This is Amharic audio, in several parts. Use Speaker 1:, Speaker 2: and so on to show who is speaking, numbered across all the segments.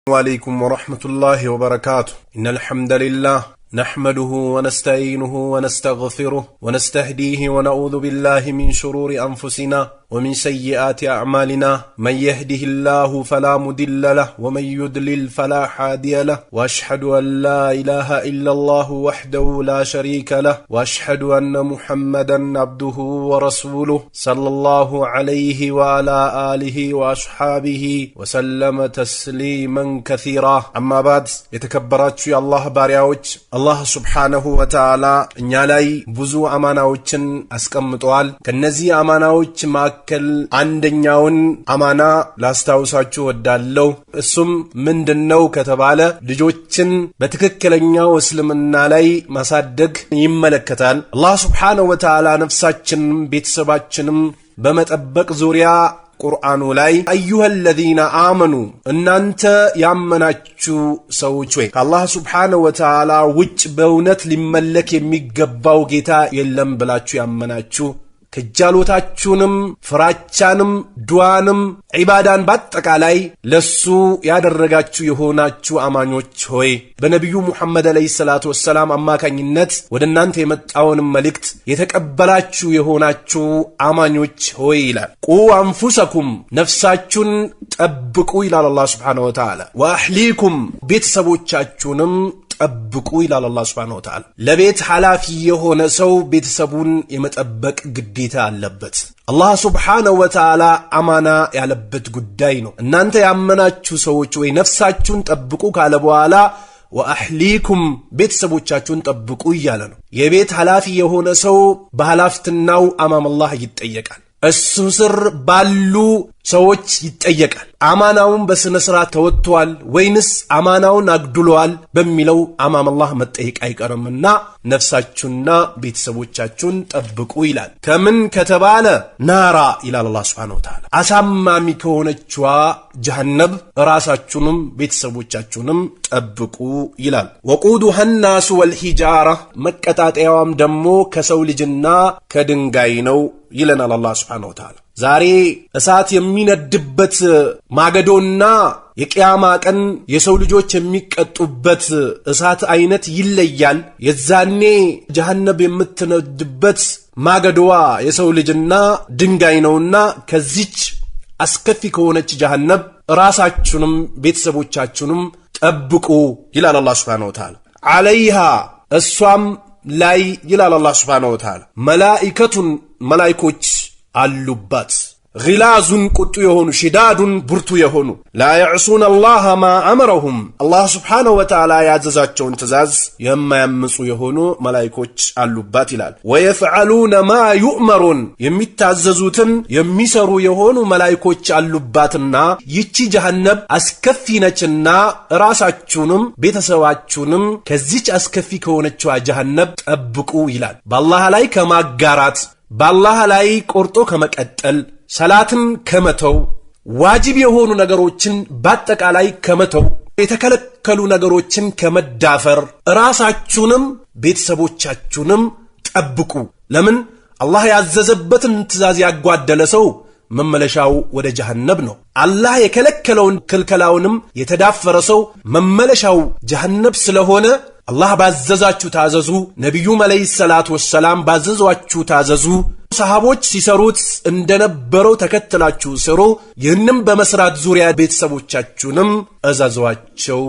Speaker 1: وعليكم ورحمة الله وبركاته. إن الحمد لله نحمده ونستعينه ونستغفره ونستهديه ونعوذ بالله من شرور أنفسنا ومن سيئات أعمالنا. من يهده الله فلا مضل له ومن يضلل فلا هادي له. وأشهد أن لا إله إلا الله وحده لا شريك له وأشهد أن محمدا عبده ورسوله صلى الله عليه وعلى آله وأصحابه وسلم تسليما كثيرا. أما بعد يتكبرات يا الله بارياوج الله سبحانه وتعالى እኛ ላይ ብዙ አማናዎችን አስቀምጧል። ከነዚህ አማናዎች መካከል አንደኛውን አማና ላስታውሳችሁ ወዳለው እሱም ምንድነው ከተባለ ልጆችን በትክክለኛው እስልምና ላይ ማሳደግ ይመለከታል። አላህ Subhanahu Wa Ta'ala ነፍሳችንም ቤተሰባችንም በመጠበቅ ዙሪያ ቁርአኑ ላይ አዩሀለዚነ አመኑ እናንተ ያመናችሁ ሰዎች ወይ ከአላህ Subhanahu Wa Ta'ala ውጭ በእውነት ሊመለክ የሚገባው ጌታ የለም ብላችሁ ያመናችሁ ከጃሎታችሁንም ፍራቻንም ዱዓንም ዒባዳን በአጠቃላይ ለሱ ያደረጋችሁ የሆናችሁ አማኞች ሆይ በነብዩ ሙሐመድ አለይሂ ሰላቱ ወሰላም አማካኝነት ወደናንተ የመጣውን መልእክት የተቀበላችሁ የሆናችሁ አማኞች ሆይ ይላል። ቁ አንፉሰኩም ነፍሳችሁን ጠብቁ ይላል አላህ Subhanahu Wa Ta'ala። ወአህሊኩም ቤተሰቦቻችሁንም ጠብቁ ይላል አላህ Subhanahu Wa Ta'ala። ለቤት ሐላፊ የሆነ ሰው ቤተሰቡን የመጠበቅ ግዴታ አለበት። አላህ Subhanahu Wa Ta'ala አማና ያለበት ጉዳይ ነው። እናንተ ያመናችሁ ሰዎች ወይ ነፍሳችሁን ጠብቁ ካለ በኋላ ወአህሊኩም ቤተሰቦቻችሁን ጠብቁ እያለ ነው። የቤት ሐላፊ የሆነ ሰው በሐላፍትናው አማም አላህ ይጠየቃል። እሱ ስር ባሉ ሰዎች ይጠየቃል። አማናውን በስነ ስርዓት ተወጥቷል ወይንስ አማናውን አግድሏል በሚለው አማም አላህ መጠየቅ አይቀርምና ነፍሳችሁና ቤተሰቦቻችሁን ጠብቁ ይላል። ከምን ከተባለ ናራ ይላል አላህ Subhanahu Wa Ta'ala አሳማሚ ከሆነችዋ ጀሃነም ራሳችሁንም ቤተሰቦቻችሁንም ጠብቁ ይላል። ወቁዱሃ الناس والحجارة መቀጣጣያዋም ደግሞ ከሰው ልጅና ከድንጋይ ነው ይለናል አላህ Subhanahu Wa Ta'ala። ዛሬ እሳት የሚነድበት ማገዶና የቂያማ ቀን የሰው ልጆች የሚቀጡበት እሳት አይነት ይለያል። የዛኔ ጀሃነም የምትነድበት ማገዶዋ የሰው ልጅና ድንጋይ ነውና ከዚች አስከፊ ከሆነች ጀሃነም ራሳችሁንም ቤተሰቦቻችሁንም ጠብቁ ይላል አላህ Subhanahu Wa Ta'ala። አለይሃ እሷም ላይ ይላል አላህ Subhanahu Wa Ta'ala መላኢከቱን መላኢኮች አሉባት ግላዙን ቁጡ የሆኑ ሽዳዱን ብርቱ የሆኑ ላ يعصون الله ما امرهم አላህ Subhanahu Wa Ta'ala ያዘዛቸውን ትእዛዝ የማያምፁ የሆኑ መላእክቶች አሉባት ይላል። ويفعلون ما يؤمرون የሚታዘዙትን የሚሰሩ የሆኑ መላእክቶች አሉባትና ይቺ ጀሃነም አስከፊ ነችና ራሳችሁንም ቤተሰባችሁንም ከዚች አስከፊ ከሆነችው ጀሃነም ጠብቁ ይላል። በአላህ ላይ ከማጋራት በአላህ ላይ ቆርጦ ከመቀጠል ሰላትን ከመተው ዋጅብ የሆኑ ነገሮችን በአጠቃላይ ከመተው የተከለከሉ ነገሮችን ከመዳፈር ራሳችሁንም ቤተሰቦቻችሁንም ጠብቁ። ለምን አላህ ያዘዘበትን ትእዛዝ ያጓደለ ሰው መመለሻው ወደ ጀሃነም ነው። አላህ የከለከለውን ክልከላውንም የተዳፈረ ሰው መመለሻው ጀሃነም ስለሆነ አላህ ባዘዛችሁ ታዘዙ። ነብዩም አለይሂ ሰላቱ ወሰላም ባዘዟችሁ ታዘዙ። ሰሃቦች ሲሰሩት እንደነበረው ተከትላችሁ ስሩ። ይህንም በመስራት ዙሪያ ቤተሰቦቻችሁንም እዘዟቸው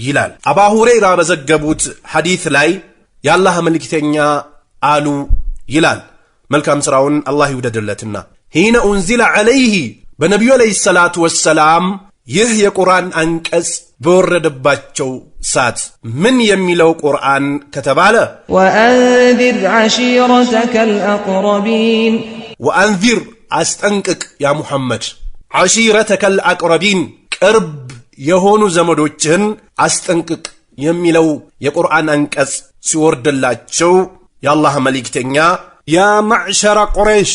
Speaker 1: ይላል። አቡ ሁረይራ በዘገቡት ሐዲስ ላይ የአላህ መልእክተኛ አሉ ይላል። መልካም ስራውን አላህ ይወደድለትና ሂነ ኡንዚለ ዐለይሂ በነብዩ አለይሂ ሰላቱ ወሰላም ይህ የቁርአን አንቀጽ በወረደባቸው ሰዓት ምን የሚለው ቁርአን ከተባለ ወአንዚር ዓሺረተከል አቅረቢን ወአንዚር አስጠንቅቅ ያ ሙሐመድ ዓሺረተከል አቅረቢን ቅርብ የሆኑ ዘመዶችህን አስጠንቅቅ የሚለው የቁርአን አንቀጽ ሲወርድላቸው የአላህ መልእክተኛ ያ ማዕሸረ ቁረይሽ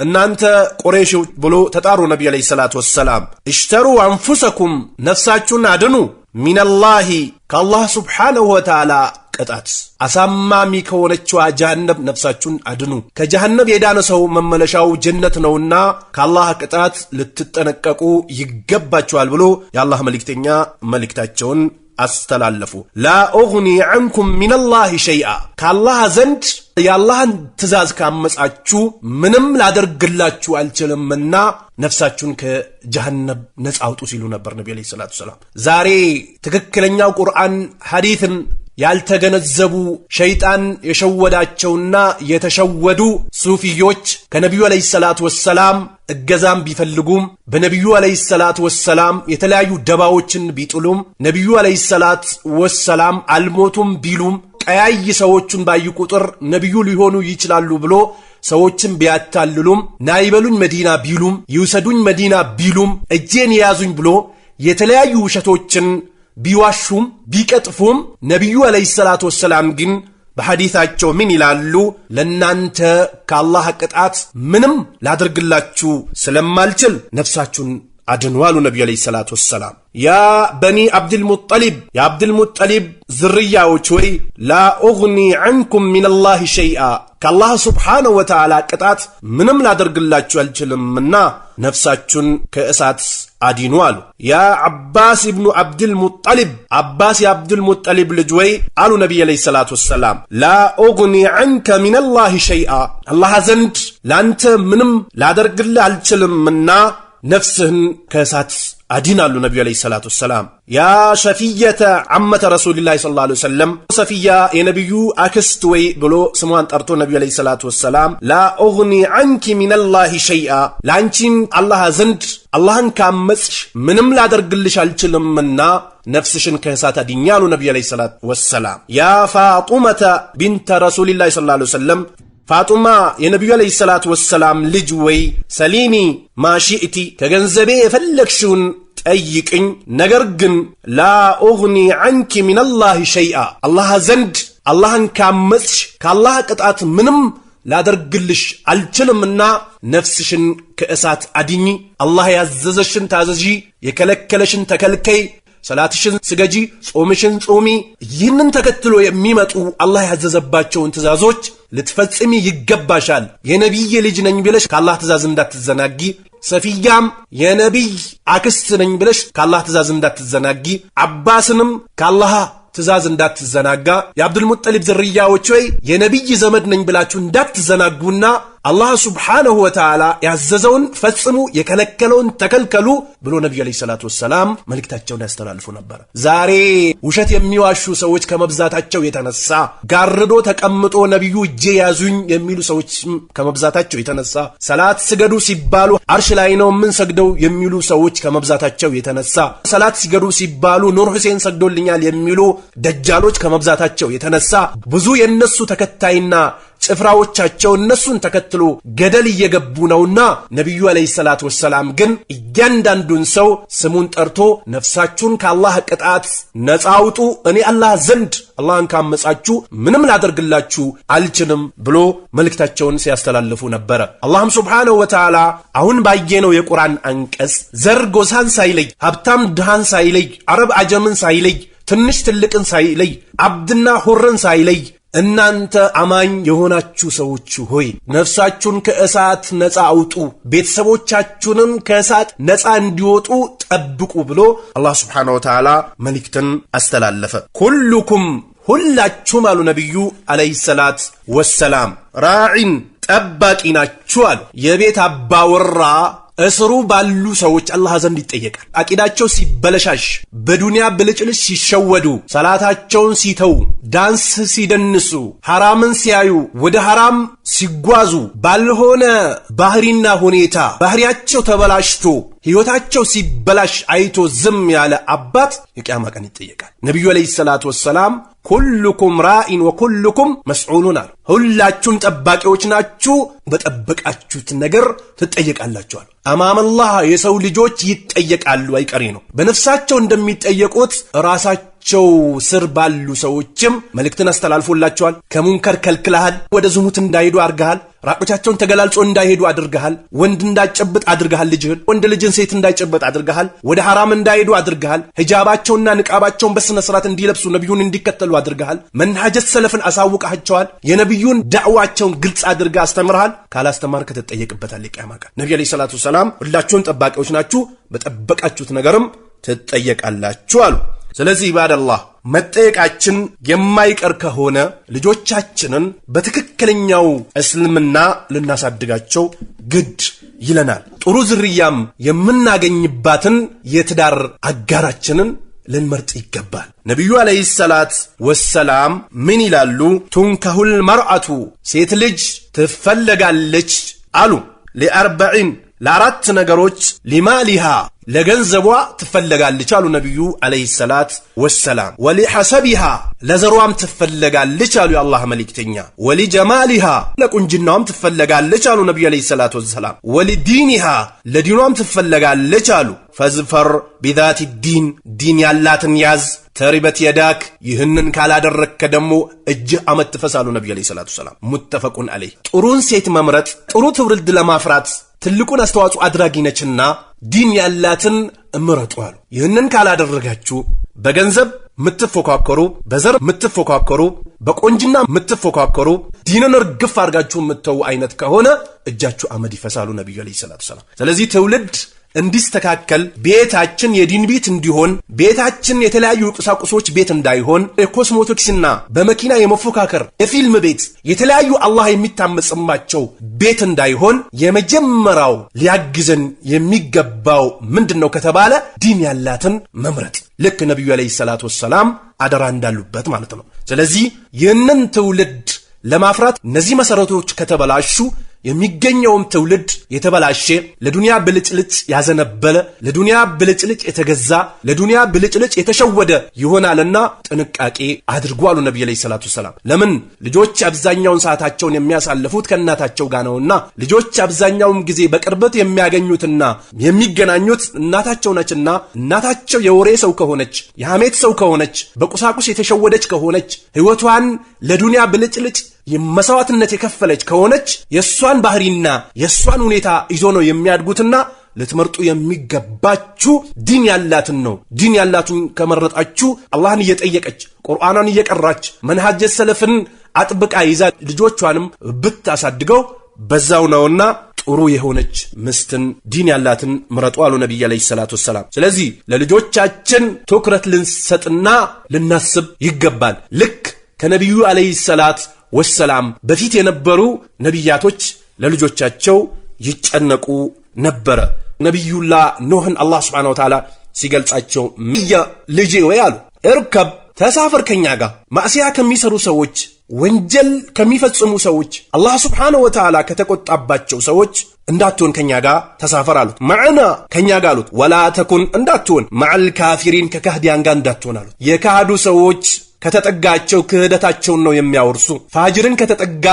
Speaker 1: እናንተ ቁረይሾች ብሎ ተጣሩ። ነብዩ አለይሂ ሰላቱ ወሰላም እሽተሩ አንፉሰኩም ነፍሳችሁን አድኑ ሚነላሂ ከአላህ ስብሓንሁ ወተዓላ ቅጣት አሳማሚ ከሆነችው ጀሃነም ነፍሳችሁን አድኑ። ከጀሃነም የዳነ ሰው መመለሻው ጀነት ነውና ከአላህ ቅጣት ልትጠነቀቁ ይገባችኋል ብሎ የአላህ መልእክተኛ መልእክታቸውን አስተላለፉ። ላ ኡግኒ ዐንኩም ሚነላሂ ሸይአ ከአላህ ዘንድ የአላህን ትእዛዝ ካመጻችሁ ምንም ላደርግላችሁ አልችልምና ነፍሳችሁን ከጀሃነም ነፃ አውጡ ሲሉ ነበር ነብዩ አለይሂ ሰላቱ ሰላም። ዛሬ ትክክለኛው ቁርአን ሐዲስን ያልተገነዘቡ ሸይጣን የሸወዳቸውና የተሸወዱ ሱፊዮች ከነብዩ አለይሂ ሰላቱ ወሰላም እገዛም ቢፈልጉም በነብዩ አለይሂ ሰላቱ ወሰላም የተለያዩ ደባዎችን ቢጥሉም ነብዩ አለይሂ ሰላቱ ወሰላም አልሞቱም ቢሉም ቀያይ ሰዎችን ባዩ ቁጥር ነብዩ ሊሆኑ ይችላሉ ብሎ ሰዎችን ቢያታልሉም ናይበሉኝ መዲና ቢሉም ይውሰዱኝ መዲና ቢሉም እጄን ያዙኝ ብሎ የተለያዩ ውሸቶችን ቢዋሹም ቢቀጥፉም ነብዩ አለይሂ ሰላቱ ወሰላም ግን በሐዲሳቸው ምን ይላሉ? ለናንተ ከአላህ ቅጣት ምንም ላደርግላችሁ ስለማልችል ነፍሳችሁን አድኑ አሉ ነብዩ አለይሂ ሰላቱ ወሰላም። ያ በኒ አብዱልሙጠሊብ የአብዱልሙጠሊብ ዝርያዎች ወይ ላ ኡግኒ ዐንኩም ሚነላሂ ሸይአ ከአላህ ስብሓንሁ ወተዓላ ቅጣት ምንም ላደርግላችሁ አልችልምና ነፍሳችሁን ከእሳት አዲኑ አሉ። ያ ዓባስ ኢብኑ አብዱልሙጠሊብ ዓባስ የአብዱልሙጠሊብ ልጅ ወይ አሉ ነቢይ አለይሂ ሰላቱ ወሰላም ላ ኡግኒ ዐንከ ሚነላሂ ሸይአ አላህ ዘንድ ላንተ ምንም ላደርግልህ አልችልምና ነፍስህን ከእሳት አዲናሉ ነብዩ አለይሂ ሰላቱ ወሰላም። ያ ሸፊየተ አመተ ረሱልላህ ሰለላሁ ዐለይሂ ወሰለም ሰፊያ የነብዩ አክስት ወይ ብሎ ስሟን ጠርቶ ነብዩ አለይሂ ሰላቱ ወሰላም ላ ኡግኒ ዐንኪ ሚነላሂ ሸይአ ላንቺም አላህ ዘንድ አላህን ካመጽሽ ምንም ላደርግልሽ አልችልምና ነፍስሽን ከእሳት አዲኛሉ ነብዩ አለይሂ ሰላቱ ወሰላም። ያ ፋጡመተ ቢንተ ረሱልላህ ሰለላሁ ዐለይሂ ወሰለም ፋጡማ የነብዩ አለይሂ ሰላቱ ወሰላም ልጅ ወይ ሰሊኒ ማሺእቲ ከገንዘቤ የፈለግሽውን ጠይቅኝ ነገር ግን ላ ኡግኒ ዐንኪ ሚነላሂ ሸይአ አላህ ዘንድ አላህን ካመጽሽ ከአላህ ቅጣት ምንም ላደርግልሽ አልችልምና ነፍስሽን ከእሳት አድኝ። አላህ ያዘዘሽን ታዘዢ፣ የከለከለሽን ተከልከይ፣ ሰላትሽን ስገጂ፣ ጾምሽን ጾሚ። ይህንን ተከትሎ የሚመጡ አላህ ያዘዘባቸውን ትእዛዞች ልትፈጽሚ ይገባሻል። የነቢይ ልጅ ነኝ ብለሽ ከአላህ ትእዛዝ እንዳትዘናጊ። ሰፊያም የነቢይ አክስት ነኝ ብለሽ ከአላህ ትእዛዝ እንዳትዘናጊ። አባስንም ከአላህ ትእዛዝ እንዳትዘናጋ። የአብዱልሙጠሊብ ዝርያዎች ወይ የነቢይ ዘመድ ነኝ ብላችሁ እንዳትዘናጉና አላህ ስብሓንሁ ወተዓላ ያዘዘውን ፈጽሙ፣ የከለከለውን ተከልከሉ ብሎ ነቢዩ አለይሂ ሰላቱ ወሰላም መልእክታቸውን ያስተላልፉ ነበር። ዛሬ ውሸት የሚዋሹ ሰዎች ከመብዛታቸው የተነሳ ጋርዶ ተቀምጦ ነቢዩ እጄ ያዙኝ የሚሉ ሰዎች ከመብዛታቸው የተነሳ ሰላት ስገዱ ሲባሉ አርሽ ላይ ነው ምን ሰግደው የሚሉ ሰዎች ከመብዛታቸው የተነሳ ሰላት ሲገዱ ሲባሉ ኑር ሁሴን ሰግዶልኛል የሚሉ ደጃሎች ከመብዛታቸው የተነሳ ብዙ የነሱ ተከታይና ጭፍራዎቻቸው እነሱን ተከትሎ ገደል እየገቡ ነውና ነብዩ አለይሂ ሰላቱ ወሰላም ግን እያንዳንዱን ሰው ስሙን ጠርቶ ነፍሳችሁን ከአላህ ቅጣት ነፃ አውጡ፣ እኔ አላህ ዘንድ አላህን ካመጻችሁ ምንም ላደርግላችሁ አልችልም ብሎ መልእክታቸውን ሲያስተላልፉ ነበር። አላህም ሱብሓነሁ ወተዓላ አሁን ባየነው የቁርአን አንቀጽ ዘር ጎሳን ሳይለይ፣ ሀብታም ድሃን ሳይለይ፣ አረብ አጀምን ሳይለይ፣ ትንሽ ትልቅን ሳይለይ፣ አብድና ሁርን ሳይለይ እናንተ አማኝ የሆናችሁ ሰዎች ሆይ ነፍሳችሁን ከእሳት ነፃ አውጡ፣ ቤተሰቦቻችሁንም ከእሳት ነፃ እንዲወጡ ጠብቁ ብሎ አላህ ስብሓነሁ ወተዓላ መልእክትን አስተላለፈ። ኩሉኩም ሁላችሁም አሉ ነቢዩ አለይሂ ሰላት ወሰላም ራዒን ጠባቂ ናችሁ አሉ። የቤት አባወራ እስሩ ባሉ ሰዎች አላህ ዘንድ ይጠየቃል። አቂዳቸው ሲበለሻሽ፣ በዱንያ ብልጭልጭ ሲሸወዱ፣ ሰላታቸውን ሲተው፣ ዳንስ ሲደንሱ፣ ሐራምን ሲያዩ፣ ወደ ሐራም ሲጓዙ፣ ባልሆነ ባህሪና ሁኔታ ባህሪያቸው ተበላሽቶ ሕይወታቸው ሲበላሽ አይቶ ዝም ያለ አባት የቂያማ ቀን ይጠየቃል። ነቢዩ አለይሂ ሰላቱ ወሰላም ኩልኩም ራኢን ወኩልኩም መስዑሉን አሉ። ሁላችሁም ጠባቂዎች ናችሁ፣ በጠበቃችሁት ነገር ትጠየቃላችኋል። አማመላህ የሰው ልጆች ይጠየቃሉ፣ አይቀሬ ነው። በነፍሳቸው እንደሚጠየቁት ራሳቸው ስር ባሉ ሰዎችም መልእክትን አስተላልፎላቸዋል። ከሙንከር ከልክለሃል፣ ወደ ዝሙት እንዳይሄዱ አርገሃል፣ ራቆቻቸውን ተገላልጾ እንዳይሄዱ አድርገሃል። ወንድ እንዳጨብጥ አድርገሃል። ልጅህን ወንድ ልጅን ሴት እንዳይጨብጥ አድርገሃል። ወደ ሐራም እንዳይሄዱ አድርገሃል። ሂጃባቸውና ንቃባቸውን በስነ ስርዓት እንዲለብሱ ነብዩን እንዲከተሉ አድርገሃል። መንሃጀት ሰለፍን አሳውቀሃቸዋል። የነብዩን ዳዕዋቸውን ግልጽ አድርገህ አስተምረሃል። ካላስተማርክ ትጠየቅበታለህ ቂያማ ቀን። ነብዩ አለይሂ ሰላቱ ሰላም ሁላችሁም ጠባቂዎች ናችሁ፣ በጠበቃችሁት ነገርም ትጠየቃላችሁ አሉ። ስለዚህ ኢባደላህ መጠየቃችን የማይቀር ከሆነ ልጆቻችንን በትክክለኛው እስልምና ልናሳድጋቸው ግድ ይለናል። ጥሩ ዝርያም የምናገኝባትን የትዳር አጋራችንን ልንመርጥ ይገባል። ነብዩ አለይሂ ሰላት ወሰላም ምን ይላሉ? ቱንከሁል መርአቱ ሴት ልጅ ትፈለጋለች አሉ ለ40 ለአራት ነገሮች ሊማሊሃ ለገንዘቧ ትፈለጋለች አሉ ነብዩ አለይሂ ሰላት ወሰላም። ወሊሐሰቢሃ ለዘሯም ትፈለጋለች አሉ የአላህ መልእክተኛ። ወሊጀማሊሃ ለቁንጅናዋም ትፈለጋለች አሉ ነብዩ አለይሂ ሰላት ወሰላም። ወሊዲኒሃ ለዲኗም ትፈለጋለች አሉ። ፈዝፈር ቢዛቲ ዲን ዲን ያላትን ያዝ ተሪበት የዳክ ይህንን ካላደረከ ደግሞ እጅህ አመት ትፈሳሉ ነብዩ አለይሂ ሰላቱ ሰላም። ሙተፈቁን አለይህ። ጥሩን ሴት መምረጥ ጥሩ ትውልድ ለማፍራት ትልቁን አስተዋጽኦ አድራጊ ነችና ዲን ያላትን እምረጡ አሉ። ይህንን ካላደረጋችሁ በገንዘብ ምትፎካከሩ፣ በዘር ምትፎካከሩ፣ በቆንጅና ምትፎካከሩ፣ ዲንን እርግፍ አድርጋችሁ ምተው አይነት ከሆነ እጃችሁ አመድ ይፈሳሉ ነብዩ አለይሂ ሰላቱ ሰላም። ስለዚህ ትውልድ እንዲስተካከል ቤታችን የዲን ቤት እንዲሆን ቤታችን የተለያዩ ቁሳቁሶች ቤት እንዳይሆን የኮስሞቲክስና በመኪና የመፎካከር የፊልም ቤት የተለያዩ አላህ የሚታመጽባቸው ቤት እንዳይሆን የመጀመሪያው ሊያግዘን የሚገባው ምንድነው ከተባለ ዲን ያላትን መምረጥ ልክ ነብዩ አለይሂ ሰላቱ ወሰላም አደራ እንዳሉበት ማለት ነው። ስለዚህ ይህንን ትውልድ ለማፍራት እነዚህ መሰረቶች ከተበላሹ የሚገኘውም ትውልድ የተበላሸ ለዱንያ ብልጭልጭ ያዘነበለ ለዱንያ ብልጭልጭ የተገዛ ለዱንያ ብልጭልጭ የተሸወደ ይሆናልና ጥንቃቄ አድርጉ አሉ ነብዩ አለይሂ ሰላቱ ሰላም። ለምን ልጆች አብዛኛውን ሰዓታቸውን የሚያሳልፉት ከእናታቸው ጋር ነውና ልጆች አብዛኛውን ጊዜ በቅርበት የሚያገኙትና የሚገናኙት እናታቸው ነችና እናታቸው የወሬ ሰው ከሆነች የሐሜት ሰው ከሆነች በቁሳቁስ የተሸወደች ከሆነች ህይወቷን ለዱንያ ብልጭልጭ የመሰዋዕትነት የከፈለች ከሆነች የሷን ባህሪና የሷን ሁኔታ ይዞ ነው የሚያድጉትና ልትመርጡ የሚገባችሁ ዲን ያላትን ነው። ዲን ያላቱን ከመረጣችሁ አላህን እየጠየቀች ቁርአንን እየቀራች መንሃጀ ሰለፍን አጥብቃ ይዛ ልጆቿንም ብታሳድገው በዛው ነውና ጥሩ የሆነች ምስትን ዲን ያላትን ምረጡ አሉ ነብዩ አለይሂ ሰላቱ ሰላም። ስለዚህ ለልጆቻችን ትኩረት ልንሰጥና ልናስብ ይገባል። ልክ ከነብዩ አለይሂ ሰላት ወሰላም በፊት የነበሩ ነቢያቶች ለልጆቻቸው ይጨነቁ ነበረ። ነቢዩላህ ኖህን አላህ Subhanahu Wa Ta'ala ሲገልጻቸው ልጄ ወይ አሉ እርከብ ተሳፈር ከኛ ጋር ማዕሲያ ከሚሰሩ ሰዎች ወንጀል ከሚፈጽሙ ሰዎች አላህ Subhanahu Wa Ta'ala ከተቆጣባቸው ሰዎች እንዳትሆን ከኛ ጋር ተሳፈር አሉት። ማዕና ከኛ ጋር አሉት። ወላ ተኩን እንዳትሆን ማዕል ካፊሪን ከካህዲያን ጋር እንዳትሆን አሉት። የካዱ ሰዎች ከተጠጋቸው ክህደታቸውን ነው የሚያወርሱ። ፋጅርን ከተጠጋ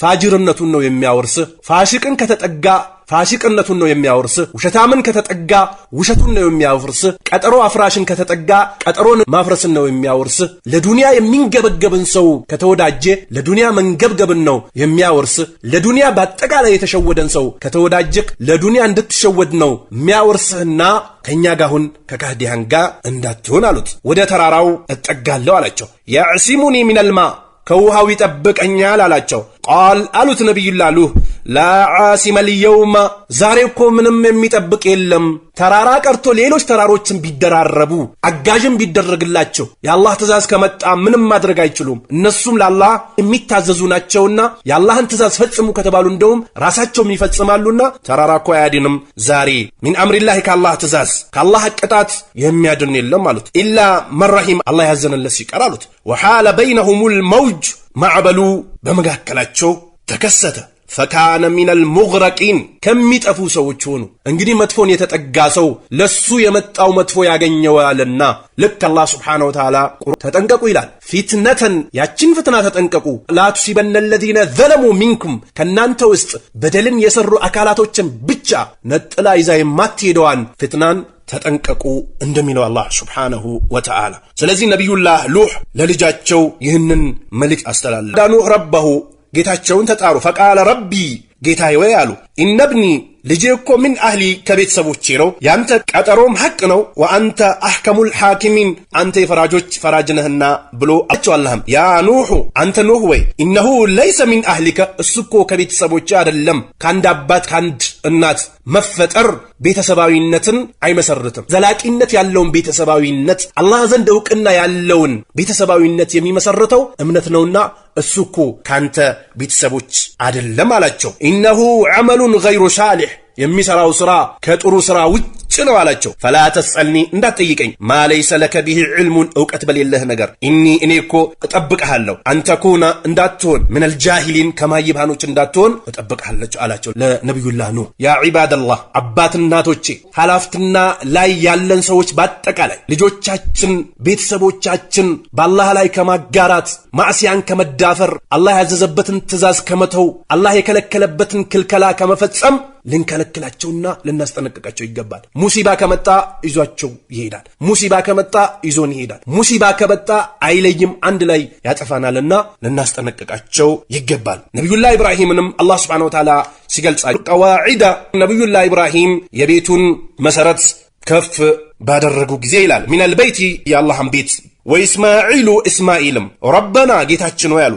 Speaker 1: ፋጅርነቱን ነው የሚያወርስ። ፋሽቅን ከተጠጋ ፋሽቅነቱን ነው የሚያወርስ። ውሸታምን ከተጠጋ ውሸቱን ነው የሚያወርስ። ቀጠሮ አፍራሽን ከተጠጋ ቀጠሮን ማፍረስን ነው የሚያወርስ። ለዱንያ የሚንገበገብን ሰው ከተወዳጀ ለዱንያ መንገብገብን ነው የሚያወርስ። ለዱንያ በአጠቃላይ የተሸወደን ሰው ከተወዳጀክ ለዱንያ እንድትሸወድ ነው የሚያወርስህና ከኛ ጋር ሁን ከካህዲያን ጋር እንዳትሆን አሉት። ወደ ተራራው እጠጋለሁ አላቸው። ያዕሲሙኒ ሚነልማ ከውሃው ይጠብቀኛል አላቸው። ቃል አሉት ነቢዩላህ ኑህ ላ ዓሲመ ልየውመ ዛሬ እኮ ምንም የሚጠብቅ የለም። ተራራ ቀርቶ ሌሎች ተራሮችን ቢደራረቡ አጋዥም ቢደረግላቸው የአላህ ትእዛዝ ከመጣ ምንም ማድረግ አይችሉም። እነሱም ለአላህ የሚታዘዙ ናቸውና የአላህን ትእዛዝ ፈጽሙ ከተባሉ እንደውም ራሳቸውም ይፈጽማሉና ተራራ እኮ አያድንም። ዛሬ ሚን አምሪላህ ከአላህ ትእዛዝ ከአላህ ቅጣት የሚያድን የለም አሉት። ኢላ መራሂም አላህ ያዘነለት ሲቀር አሉት። ወሓለ በይነሁሙል መውጅ ማዕበሉ በመካከላቸው ተከሰተ። ፈካነ ሚነል ሙግረቂን ከሚጠፉ ሰዎች ሆኑ። እንግዲህ መጥፎን የተጠጋ ሰው ለሱ የመጣው መጥፎ ያገኘዋልና ልክ አላህ Subhanahu Wa Ta'ala ተጠንቀቁ ይላል። ፊትነተን ያችን ፍትና ተጠንቀቁ ላ ቱሲበነ الذين ظلموا منكم ከናንተ ውስጥ በደልን የሰሩ አካላቶችን ብቻ ነጥላ ይዛ የማትሄደዋን ፍትናን ተጠንቀቁ እንደሚለው አላህ Subhanahu Wa Ta'ala። ስለዚህ ነብዩላህ ኑህ ለልጃቸው ይህንን መልእክት አስተላለፈ። ኑህ ረበሁ ጌታቸውን ተጣሩ። ፈቃለ ረቢ ጌታዬ ወይ አሉ ኢነብኒ ልጄ እኮ ምን አህሊ ከቤተሰቦቼ ነው፣ ያንተ ቀጠሮም ሐቅ ነው። ወአንተ አሕከሙል ሐኪሚን አንተ የፈራጆች ፈራጅ ነህና ብሎ አላህም ያ ኑህ አንተ ኑህ ወይ ኢነሁ ለይሰ ሚን አህሊከ እሱ እኮ ከቤተሰቦቼ አይደለም። ከአንድ አባት ከአንድ እናት መፈጠር ቤተሰባዊነትን አይመሰርትም። ዘላቂነት ያለውን ቤተሰባዊነት አላህ ዘንድ ዕውቅና ያለውን ቤተሰባዊነት የሚመሰርተው እምነት ነውና እሱ እኮ ካንተ ቤተሰቦች አይደለም አላቸው። ኢነሁ ዐመሉን ገይሩ ሳሊሕ የሚሰራው ስራ ከጥሩ ስራ ውጭ ነው አላቸው። ፈላ ተስአልኒ እንዳትጠይቀኝ ማ ለይሰ ለከ ቢሂ ዒልሙን ዕውቀት በሌለህ ነገር እኔ እኮ እጠብቅሃለሁ አንተኩና እንዳትሆን ሚነል ጃሂሊን ከማይባኖች እንዳትሆን እጠብቅሃለሁ አላቸው ለነቢዩላህ ኑህ። ያ ዒባደላህ አባት እናቶቼ ኃላፊነትና ላይ ያለን ሰዎች በአጠቃላይ ልጆቻችን ቤተሰቦቻችን በአላህ ላይ ከማጋራት ማዕሲያን ከመዳፈር አላህ ያዘዘበትን ትእዛዝ ከመተው አላህ የከለከለበትን ክልከላ ከመፈጸም ልንከለክላቸውና ልናስጠነቅቃቸው ይገባል። ሙሲባ ከመጣ ይዟቸው ይሄዳል። ሙሲባ ከመጣ ይዞን ይሄዳል። ሙሲባ ከመጣ አይለይም፣ አንድ ላይ ያጠፋናልና ልናስጠነቅቃቸው ይገባል። ነቢዩላህ ኢብራሂምንም አላህ ሱብሓነሁ ወተዓላ ሲገልጻቸው ቀዋዒዳ ነቢዩላህ ኢብራሂም የቤቱን መሰረት ከፍ ባደረጉ ጊዜ ይላል ሚነል በይቲ የአላህን ቤት ወኢስማዒሉ እስማኤልም ረበና ጌታችን ሆይ አሉ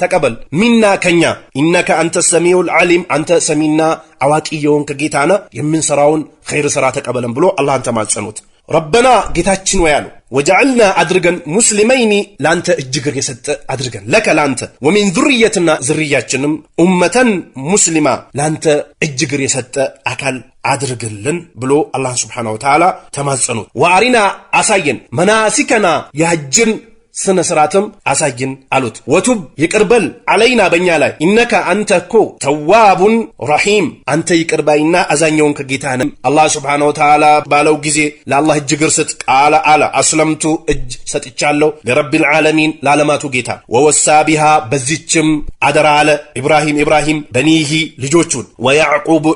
Speaker 1: ተቀበል ሚና ከኛ ኢነከ አንተ ሰሚዑል ዓሊም አንተ ሰሚና አዋቂ የሆንክ ጌታ ነህ፣ የምንሰራውን ኸይር ስራ ተቀበለን ብሎ አላህን ተማጸኑት። ረበና ጌታችን ሆይ አሉ ወጀዐልና አድርገን ሙስሊመይኒ ላንተ እጅግር የሰጠ አድርገን ለከ ላንተ ወሚን ዙርየትና ዝርያችንም ኡመተን ሙስሊማ ላንተ እጅግር የሰጠ አካል አድርግልን ብሎ አላህ ሱብሓነሁ ወተዓላ ተማጸኑት። ወአሪና አሳየን መናሲከና የሐጅን ስነ ስርዓትም አሳየን አሉት። ወቱብ ይቅርበል አለይና በእኛ ላይ ኢነከ አንተ እኮ ተዋቡን ረሒም አንተ ይቅርባይና አዛኛውን ከጌታ ነህ። አላህ ሱብሓነሁ ወተዓላ ባለው ጊዜ ለአላህ እጅግር ስጥ ቃለ አለ አስለምቱ እጅ ሰጥቻለሁ ለረቢል ዓለሚን ለዓለማቱ ጌታ። ወወሳ ቢሃ በዚችም አደራ አለ ኢብራሂም በኒሂ ልጆቹን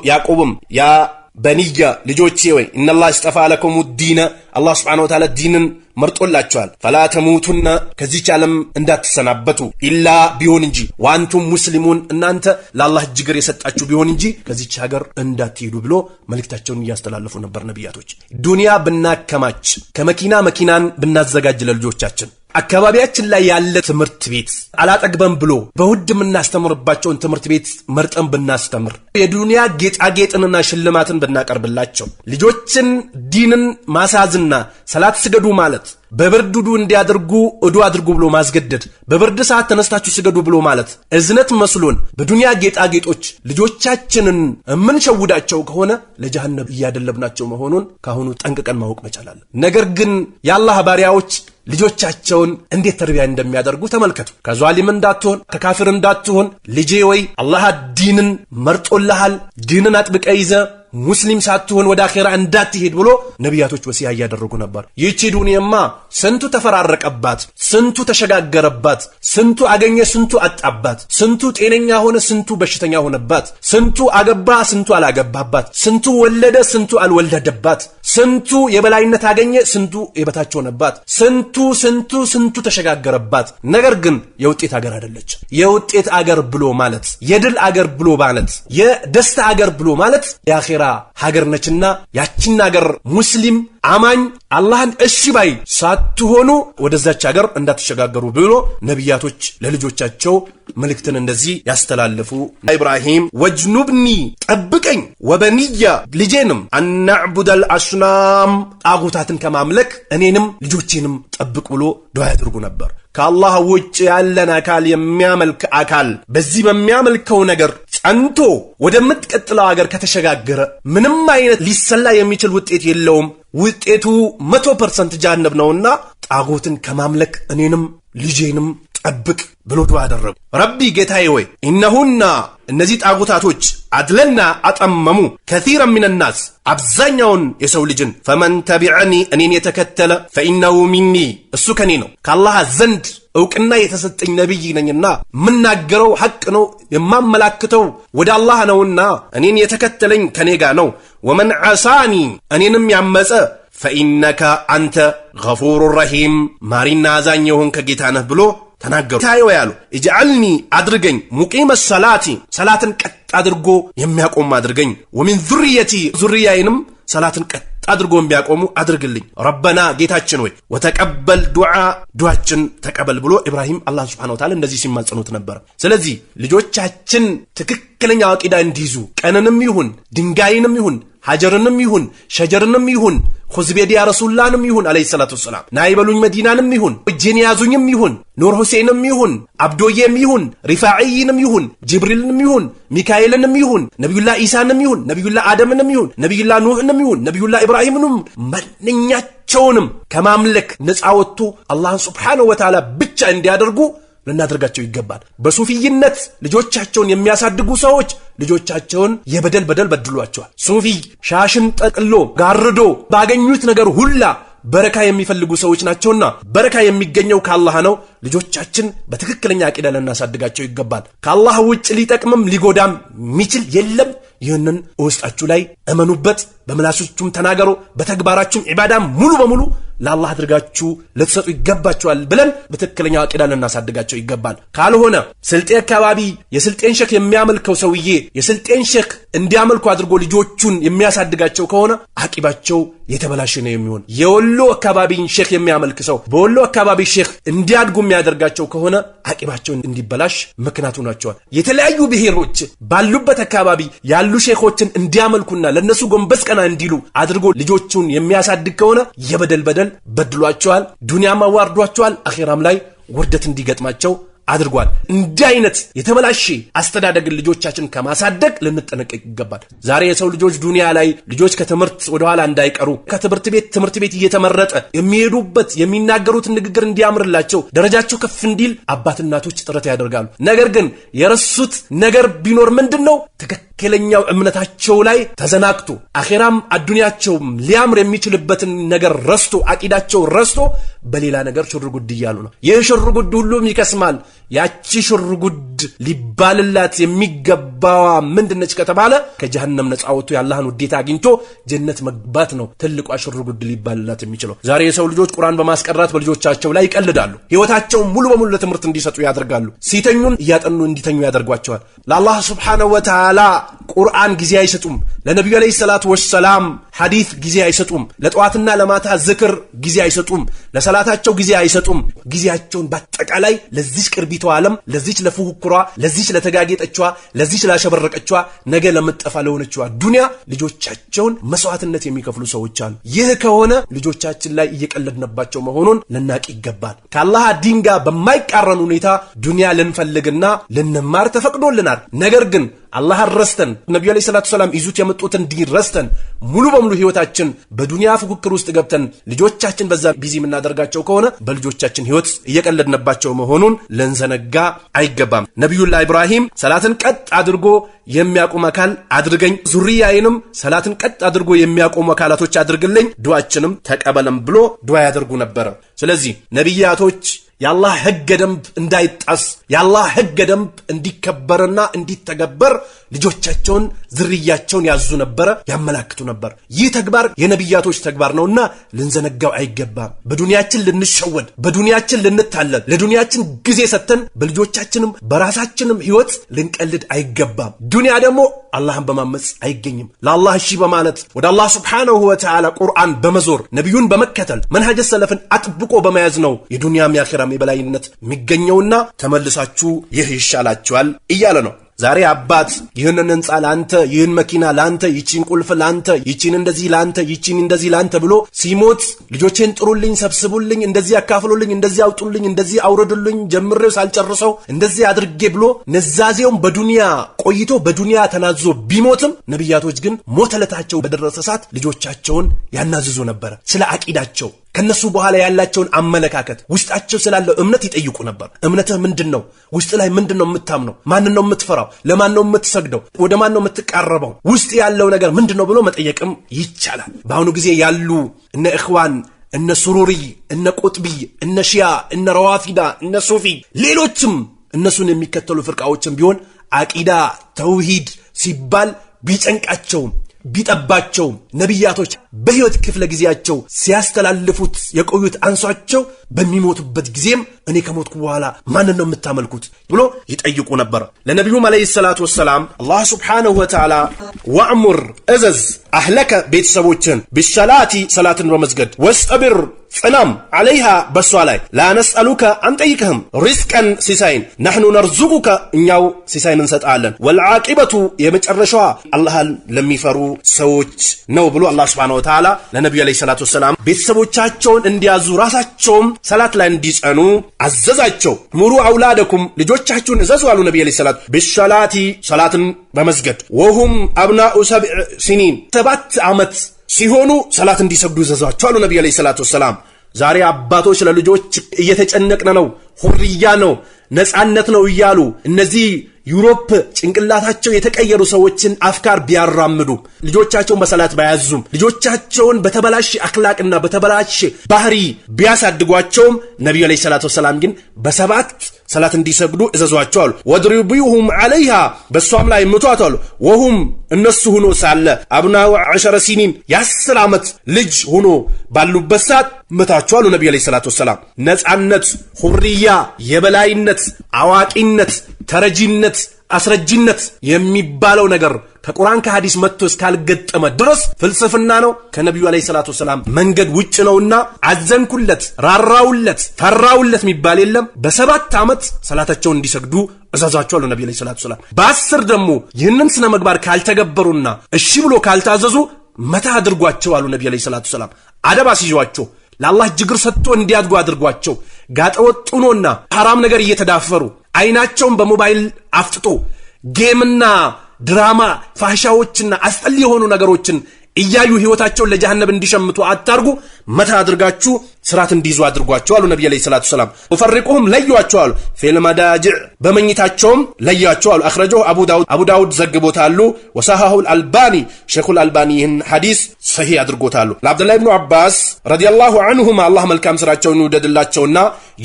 Speaker 1: ያዕቁብም ያ በኒያ ልጆቼ ወይ ኢነላህ አስጠፋ ለኩም ዲነ አላህ ሱብሓነሁ ወተዓላ ዲንን መርጦላችኋል። ፈላ ተሙቱና ከዚች ዓለም እንዳትሰናበቱ ኢላ ቢሆን እንጂ ወአንቱም ሙስሊሙን እናንተ ለአላህ እጅግር የሰጣችሁ ቢሆን እንጂ ከዚች ሀገር እንዳትሄዱ ብሎ መልእክታቸውን እያስተላለፉ ነበር ነቢያቶች። ዱንያ ብናከማች ከመኪናን ብናዘጋጅ ለልጆቻችን አካባቢያችን ላይ ያለ ትምህርት ቤት አላጠግበን ብሎ በውድ የምናስተምርባቸውን ትምህርት ቤት መርጠን ብናስተምር የዱንያ ጌጣጌጥንና ሽልማትን ብናቀርብላቸው ልጆችን ዲንን ማሳዝና ሰላት ስገዱ ማለት በብርዱዱ እንዲያደርጉ አድርጉ ብሎ ማስገደድ በብርድ ሰዓት ተነስታችሁ ስገዱ ብሎ ማለት እዝነት መስሎን በዱንያ ጌጣጌጦች ልጆቻችንን የምንሸውዳቸው ከሆነ ለጀሃነም እያደለብናቸው መሆኑን ካሁኑ ጠንቅቀን ማወቅ መቻላለን። ነገር ግን የአላህ ባሪያዎች ልጆቻቸውን እንዴት ተርቢያ እንደሚያደርጉ ተመልከቱ። ከዟሊም እንዳትሆን ከካፊር እንዳትሆን ልጄ ወይ አላህ ዲንን መርጦልሃል፣ ዲንን አጥብቀ ይዘ ሙስሊም ሳትሆን ወደ አኼራ እንዳትሄድ ብሎ ነቢያቶች ወሲያ እያደረጉ ነበር። ይህች ዱንያማ ስንቱ ተፈራረቀባት፣ ስንቱ ተሸጋገረባት፣ ስንቱ አገኘ፣ ስንቱ አጣባት፣ ስንቱ ጤነኛ ሆነ፣ ስንቱ በሽተኛ ሆነባት፣ ስንቱ አገባ፣ ስንቱ አላገባባት፣ ስንቱ ወለደ፣ ስንቱ አልወለደባት፣ ስንቱ የበላይነት አገኘ፣ ስንቱ የበታች ሆነባት፣ ስንቱ ተሸጋገረባት። ነገር ግን የውጤት አገር አይደለች። የውጤት አገር ብሎ ማለት የድል አገር ብሎ ማለት የደስታ አገር ብሎ ማለት የአኼራ ሀገር ነችና ያቺን ሀገር ሙስሊም አማኝ አላህን እሺ ባይ ሳትሆኑ ወደዛች ሀገር እንዳትሸጋገሩ ብሎ ነቢያቶች ለልጆቻቸው መልእክትን እንደዚህ ያስተላልፉ። ኢብራሂም ወጅኑብኒ ጠብቀኝ ወበኒያ ልጄንም አናዕቡደል አስናም ጣጉታትን ከማምለክ እኔንም ልጆቼንም ጠብቅ ብሎ ዱዓ ያደርጉ ነበር። ከአላህ ውጭ ያለን አካል የሚያመልክ አካል በዚህ በሚያመልከው ነገር ጸንቶ ወደምትቀጥለው ሀገር ከተሸጋገረ ምንም አይነት ሊሰላ የሚችል ውጤት የለውም። ውጤቱ 100% ጀሃነም ነውና ጣጉትን ከማምለክ እኔንም ልጄንም ጠብቅ ብሎ ዱዓ አደረጉ። ረቢ ጌታዬ ወይ ኢነሁና እነዚህ ጣጉታቶች አድለና አጠመሙ ከሲረን ሚነናስ አብዛኛውን የሰው ልጅን ፈመን ተቢዐኒ እኔን የተከተለ ፈኢነሁ ሚኒ እሱ ከኔ ነው። ከአላህ ዘንድ ዕውቅና የተሰጠኝ ነቢይ ነኝና የምናገረው ሐቅ ነው፣ የማመላክተው ወደ አላህ ነውና እኔን የተከተለኝ ከኔ ጋር ነው። ወመን ዐሳኒ እኔንም ያመፀ ፈኢነከ አንተ ገፉሩ ረሂም ማሪና አዛኝ የሆንክ ጌታ ነህ ብሎ ተናገሩ። ታየው ያሉ እጅዓልኒ አድርገኝ ሙቂመ ሰላቲ ሰላትን ቀጥ አድርጎ የሚያቆም አድርገኝ ወሚን ዙርየቲ ዙርያዬንም ሰላትን ቀጥ አድርጎ የሚያቆሙ አድርግልኝ። ረበና ጌታችን ሆይ ወተቀበል ዱዓችን ተቀበል ብሎ ኢብራሂም አላህ Subhanahu Wa Ta'ala እንደዚህ ሲማጸኑት ነበር። ስለዚህ ልጆቻችን ትክክለኛ አቂዳ እንዲይዙ ቀንንም ይሁን ድንጋይንም ይሁን ሀጀርንም ይሁን ሸጀርንም ይሁን ኹዝቤድ ያ ረሱላንም ይሁን አለይሂ ሰላቱ ወሰላም ናይበሉኝ መዲናንም ይሁን እጄን ያዙኝም ይሁን ኑር ሁሴንም ይሁን አብዶዬም ይሁን ሪፋዒንም ይሁን ጅብሪልንም ይሁን ሚካኤልንም ይሁን ነብዩላህ ኢሳንም ይሁን ነብዩላህ አደምንም ይሁን ነብዩላህ ኑህንም ይሁን ነብዩላህ ኢብራሂምንም ማንኛቸውንም ከማምለክ ነፃ ወጥቶ አላህን Subhanahu Wa Ta'ala ብቻ እንዲያደርጉ ልናደርጋቸው ይገባል። በሱፊይነት ልጆቻቸውን የሚያሳድጉ ሰዎች ልጆቻቸውን የበደል በድሏቸዋል። ሱፊ ሻሽን ጠቅሎ ጋርዶ ባገኙት ነገር ሁላ በረካ የሚፈልጉ ሰዎች ናቸውና በረካ የሚገኘው ከአላህ ነው። ልጆቻችን በትክክለኛ አቂዳ ልናሳድጋቸው ይገባል። ከአላህ ውጭ ሊጠቅምም ሊጎዳም የሚችል የለም። ይህንን ውስጣችሁ ላይ እመኑበት፣ በመላሶቹም ተናገሩ፣ በተግባራችሁም ኢባዳ ሙሉ በሙሉ ለአላህ አድርጋችሁ ልትሰጡ ይገባችኋል ብለን በትክክለኛ አቂዳ ልናሳድጋቸው ይገባል። ካልሆነ ስልጤ አካባቢ የስልጤን ሼክ የሚያመልከው ሰውዬ የስልጤን ሼክ እንዲያመልኩ አድርጎ ልጆቹን የሚያሳድጋቸው ከሆነ አቂባቸው የተበላሸ ነው የሚሆን። የወሎ አካባቢን ሼክ የሚያመልክ ሰው በወሎ አካባቢ ሼክ እንዲያድጉ የሚያደርጋቸው ከሆነ አቂባቸው እንዲበላሽ ምክንያቱ ናቸዋል። የተለያዩ ብሔሮች ባሉበት አካባቢ ያሉ ሼኾችን እንዲያመልኩና ለነሱ ጎንበስ ቀና እንዲሉ አድርጎ ልጆቹን የሚያሳድግ ከሆነ የበደል በድሏቸዋል፣ ዱንያም አዋርዷቸዋል፣ አኺራም ላይ ውርደት እንዲገጥማቸው አድርጓል። እንዲህ አይነት የተበላሸ አስተዳደግን ልጆቻችን ከማሳደግ ልንጠነቀቅ ይገባል። ዛሬ የሰው ልጆች ዱንያ ላይ ልጆች ከትምህርት ወደ ኋላ እንዳይቀሩ ትምህርት ቤት እየተመረጠ የሚሄዱበት የሚናገሩት ንግግር እንዲያምርላቸው ደረጃቸው ከፍ እንዲል አባት እናቶች ጥረት ያደርጋሉ። ነገር ግን የረሱት ነገር ቢኖር ምንድነው? ትክክለኛው እምነታቸው ላይ ተዘናግቶ አኺራም አዱንያቸውም ሊያምር የሚችልበትን ነገር ረስቶ አቂዳቸው ረስቶ በሌላ ነገር ሽርጉድ ይያሉ ነው። ይህ ሽርጉድ ሁሉም ይከስማል። ያቺ ሽርጉድ ሊባልላት የሚገባዋ ምንድነች ከተባለ ከጀሃነም ነፃ ወጥቶ የአላህን ውዴታ አግኝቶ ጀነት መግባት ነው ትልቋ ሽርጉድ ሊባልላት የሚችለው። ዛሬ የሰው ልጆች ቁርአን በማስቀራት በልጆቻቸው ላይ ይቀልዳሉ። ህይወታቸውን ሙሉ በሙሉ ለትምህርት እንዲሰጡ ያደርጋሉ። ሲተኙን እያጠኑ እንዲተኙ ያደርጓቸዋል። ለአላህ Subhanahu Wa Ta'ala ቁርአን ጊዜ አይሰጡም። ለነብዩ አለይሂ ሰላቱ ወሰላም ሐዲስ ጊዜ አይሰጡም። ለጧትና ለማታ ዝክር ጊዜ አይሰጡም። ለሰላታቸው ጊዜ አይሰጡም። ጊዜያቸውን በአጠቃላይ ለዚህ ቅርቢቷ ዓለም ለዚህ ለፉኩሯ ለዚህ ለተጋጌጠችዋ ለዚህ ላሸበረቀችዋ ነገ ለምትጠፋ ለሆነችዋ ዱንያ ልጆቻቸውን መስዋዕትነት የሚከፍሉ ሰዎች አሉ። ይህ ከሆነ ልጆቻችን ላይ እየቀለድንባቸው መሆኑን ልናቅ ይገባል። ከአላህ ዲን ጋር በማይቃረን ሁኔታ ዱንያ ልንፈልግና ልንማር ተፈቅዶልናል። ነገር ግን አላህ ረስተን ነብዩ አለይሂ ሰላቱ ሰላም ይዙት የመጡትን ዲን ረስተን ሙሉ በሙሉ ህይወታችን በዱንያ ፍኩክር ውስጥ ገብተን ልጆቻችን በዛ ቢዚ የምናደርጋቸው ከሆነ በልጆቻችን ህይወት እየቀለድንባቸው መሆኑን ልንዘነጋ አይገባም። ነብዩላህ ኢብራሂም ሰላትን ቀጥ አድርጎ የሚያቆም አካል አድርገኝ፣ ዙሪያዬንም ሰላትን ቀጥ አድርጎ የሚያቆሙ አካላቶች አድርግልኝ፣ ዱዓችንም ተቀበለም ብሎ ዱዓ ያደርጉ ነበር። ስለዚህ ነብያቶች የአላህ ህገ ደንብ እንዳይጣስ የአላህ ህገ ደንብ እንዲከበርና እንዲተገበር ልጆቻቸውን ዝርያቸውን ያዙ ነበር፣ ያመላክቱ ነበር። ይህ ተግባር የነብያቶች ተግባር ነውና ልንዘነጋው አይገባም። በዱንያችን ልንሸወድ፣ በዱንያችን ልንታለል፣ ለዱንያችን ጊዜ ሰተን በልጆቻችንም በራሳችንም ህይወት ልንቀልድ አይገባም። ዱንያ ደግሞ አላህን በማመጽ አይገኝም። ለአላህ እሺ በማለት ወደ አላህ Subhanahu Wa Ta'ala ቁርአን በመዞር ነብዩን በመከተል መንሃጀ ሰለፍን አጥብቆ በመያዝ ነው የዱንያም የአኺራም የበላይነት የሚገኘውና ተመልሳችሁ ይህ ይሻላችኋል እያለ ነው። ዛሬ አባት ይህንን ህንጻ ላንተ፣ ይህን መኪና ላንተ፣ ይቺን ቁልፍ ላንተ፣ ይቺን እንደዚህ ላንተ፣ ይቺን እንደዚህ ላንተ ብሎ ሲሞት ልጆቼን ጥሩልኝ፣ ሰብስቡልኝ፣ እንደዚህ አካፍሉልኝ፣ እንደዚህ አውጡልኝ፣ እንደዚህ አውርዱልኝ፣ ጀምሬው ሳልጨርሰው እንደዚህ አድርጌ ብሎ ነዛዜውን በዱንያ ቆይቶ በዱንያ ተናዞ ቢሞትም ነብያቶች ግን ሞተለታቸው በደረሰ ሰዓት ልጆቻቸውን ያናዝዙ ነበር። ስለ አቂዳቸው ከነሱ በኋላ ያላቸውን አመለካከት ውስጣቸው ስላለው እምነት ይጠይቁ ነበር። እምነትህ ምንድነው? ውስጥ ላይ ምንድነው የምታምነው? ማንን ነው የምትፈራው? ለማን ነው የምትሰግደው? ወደ ማን ነው የምትቃረበው? ውስጥ ያለው ነገር ምንድነው ብሎ መጠየቅም ይቻላል። በአሁኑ ጊዜ ያሉ እነ ኢኽዋን፣ እነ ሱሩሪ፣ እነ ቁጥቢ፣ እነ ሺያ፣ እነ ረዋፊዳ፣ እነ ሱፊ ሌሎችም እነሱን የሚከተሉ ፍርቃዎችም ቢሆን አቂዳ ተውሂድ ሲባል ቢጨንቃቸውም ቢጠባቸው ነብያቶች በህይወት ክፍለ ጊዜያቸው ሲያስተላልፉት የቆዩት አንሷቸው በሚሞቱበት ጊዜም እኔ ከሞትኩ በኋላ ማንን ነው የምታመልኩት ብሎ ይጠይቁ ነበር። ለነብዩም አለይሂ ሰላቱ ወሰላም አላህ ሱብሓነሁ ወተዓላ ወአሙር እዘዝ አህለከ ቤተሰቦችን ቢሰላቲ ሰላትን በመስገድ ወስጠብር ጽናም አለይሃ በሷ ላይ ላነስአሉከ አንጠይቅህም ሪዝቀን ሲሳይን ነህኑ ነርዙቁከ እኛው ሲሳይን እንሰጣለን ወልዓቂበቱ የመጨረሻዋ አላህን ለሚፈሩ ሰዎች ነው ብሎ አላህ ሱብሓነሁ ወተዓላ ለነብዩ አለይሂ ሰላቱ ወሰላም ቤተሰቦቻቸውን እንዲያዙ ራሳቸውም ሰላት ላይ እንዲጸኑ አዘዛቸው። ሙሩ አውላደኩም ልጆቻችሁን እዘዙ አሉ ነብዩ አለይሂ ሰላቱ ቢሰላቲ ሰላትን በመስገድ ወሁም አብናኡ ሰብዕ ሲኒን 7 ዓመት ሲሆኑ ሰላት እንዲሰግዱ ዘዛቸው አሉ ነብዩ አለይሂ ሰላቱ ወሰላም። ዛሬ አባቶች ለልጆች እየተጨነቅነ ነው፣ ሁርያ ነው፣ ነፃነት ነው እያሉ እነዚህ ዩሮፕ ጭንቅላታቸው የተቀየሩ ሰዎችን አፍካር ቢያራምዱ ልጆቻቸውን በሰላት ባያዙም ልጆቻቸውን በተበላሽ አክላቅና በተበላሽ ባህሪ ቢያሳድጓቸውም ነብዩ አለይሂ ሰላቱ ወሰላም ግን በሰባት ሰላት እንዲሰግዱ እዘዟቸው አሉ። ወድሪቡሁም አለይሃ በሷም ላይ ምቷት አሉ። ወሁም እነሱ ሆኖ ሳለ አብናው 10 ሲኒን የ10 ዓመት ልጅ ሆኖ ባሉበት ሰዓት ምታቸው አሉ ነብዩ አለይሂ ሰላቱ ወሰላም። ነፃነት፣ ሁርያ፣ የበላይነት፣ አዋቂነት፣ ተረጂነት፣ አስረጂነት የሚባለው ነገር ከቁርአን ከሐዲስ መጥቶ እስካልገጠመ ድረስ ፍልስፍና ነው፣ ከነብዩ አለይሂ ሰላቱ ወሰላም መንገድ ውጭ ነውና አዘንኩለት፣ ራራውለት፣ ፈራውለት የሚባል የለም። በ7 ዓመት ሰላታቸውን እንዲሰግዱ እዛዛቸው አሉ ነብዩ አለይሂ ሰላቱ ወሰላም። በ10 ደግሞ ይህንን ስነ ምግባር ካልተገበሩና እሺ ብሎ ካልታዘዙ መታ አድርጓቸው አሉ ነብዩ አለይሂ ሰላቱ ወሰላም። አደብ አስይዟቸው፣ ለአላህ ጅግር ሰጥቶ እንዲያድጉ አድርጓቸው። ጋጠወጡኖና ሐራም ነገር እየተዳፈሩ አይናቸውን በሞባይል አፍጥጦ ጌምና ድራማ ፋህሻዎችና አስጠሊ የሆኑ ነገሮችን እያዩ ህይወታቸውን ለጀሃነም እንዲሸምቱ አታርጉ። መታ አድርጋችሁ ስራት እንዲይዙ አድርጓቸው አሉ ነብዩ አለይሂ ሰላቱ ሰላም። ወፈርቁሁም ለዩዋቸው አሉ ፊል መዳጅዕ በመኝታቸውም ለዩዋቸው አሉ። አخرجه አቡ ዳውድ ዘግቦታሉ። ወሰሐሁ አልባኒ ሸይኹል አልባኒ ይህን ሐዲስ ሰሂህ አድርጎታሉ። ለአብዱላህ ኢብኑ አባስ ረዲየላሁ ዐንሁማ አላህ መልካም ስራቸውን ይውደድላቸውና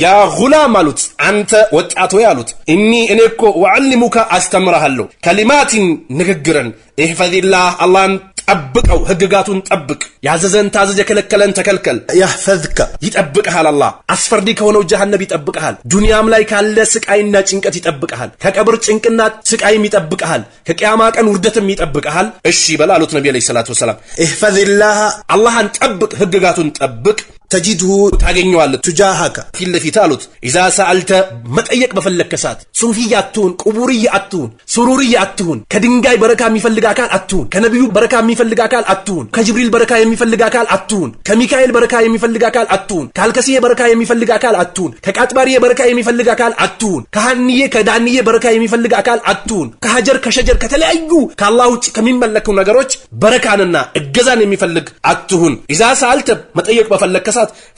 Speaker 1: ያ ጉላም አሉት አንተ ወጣት ሆይ አሉት እኔ እኮ ወዐልሙከ አስተምርሃለሁ ከሊማቲን ንግግርን ኢህፈዚላህ አላህን ጠብቀው ህግጋቱን ጠብቅ፣ ያዘዘን ታዘዝ፣ የከለከለን ተከልከል። ያህፈዝከ ይጠብቅሃል አላህ። አስፈርዲ ከሆነው ጀሃነም ይጠብቅሃል። ዱንያም ላይ ካለ ስቃይና ጭንቀት ይጠብቅሃል። ከቀብር ጭንቅና ስቃይም ይጠብቅሃል። ከቂያማ ቀን ውርደትም ይጠብቅሃል። እሺ በል አሉት ነብዩ አለይሂ ሰላቱ ወሰላም። ኢህፈዝላህ አላህን ጠብቅ፣ ህግጋቱን ጠብቅ፣ ተጂድሁ ታገኘዋለህ፣ ቱጃሃከ ፊት ለፊት አሉት። ኢዛ ሰአልተ መጠየቅ በፈለከ ሰዓት ሱፊያ አትሁን፣ ቁቡርያ አትሁን፣ ሱሩርያ አትሁን፣ ከድንጋይ በረካ የሚፈልግ አካል አትሁን፣ ከነብዩ በረካ የሚፈልግ አካል አትሁን፣ ከጅብሪል በረካ የሚፈልግ አካል አትሁን፣ ከሚካኤል በረካ የሚፈልግ አካል አትሁን፣ ከአልከሲየ በረካ የሚፈልግ አካል አትሁን፣ ከቃጥባሪየ በረካ የሚፈልግ አካል አትሁን፣ ከሃንዬ ከዳንዬ በረካ የሚፈልግ አካል አትሁን፣ ከሀጀር ከሸጀር ከተለያዩ ከአላህ ውጭ ከሚመለኩ ነገሮች በረካንና እገዛን የሚፈልግ አትሁን። ኢዛ ሰአልተ መጠየቅ በፈለከ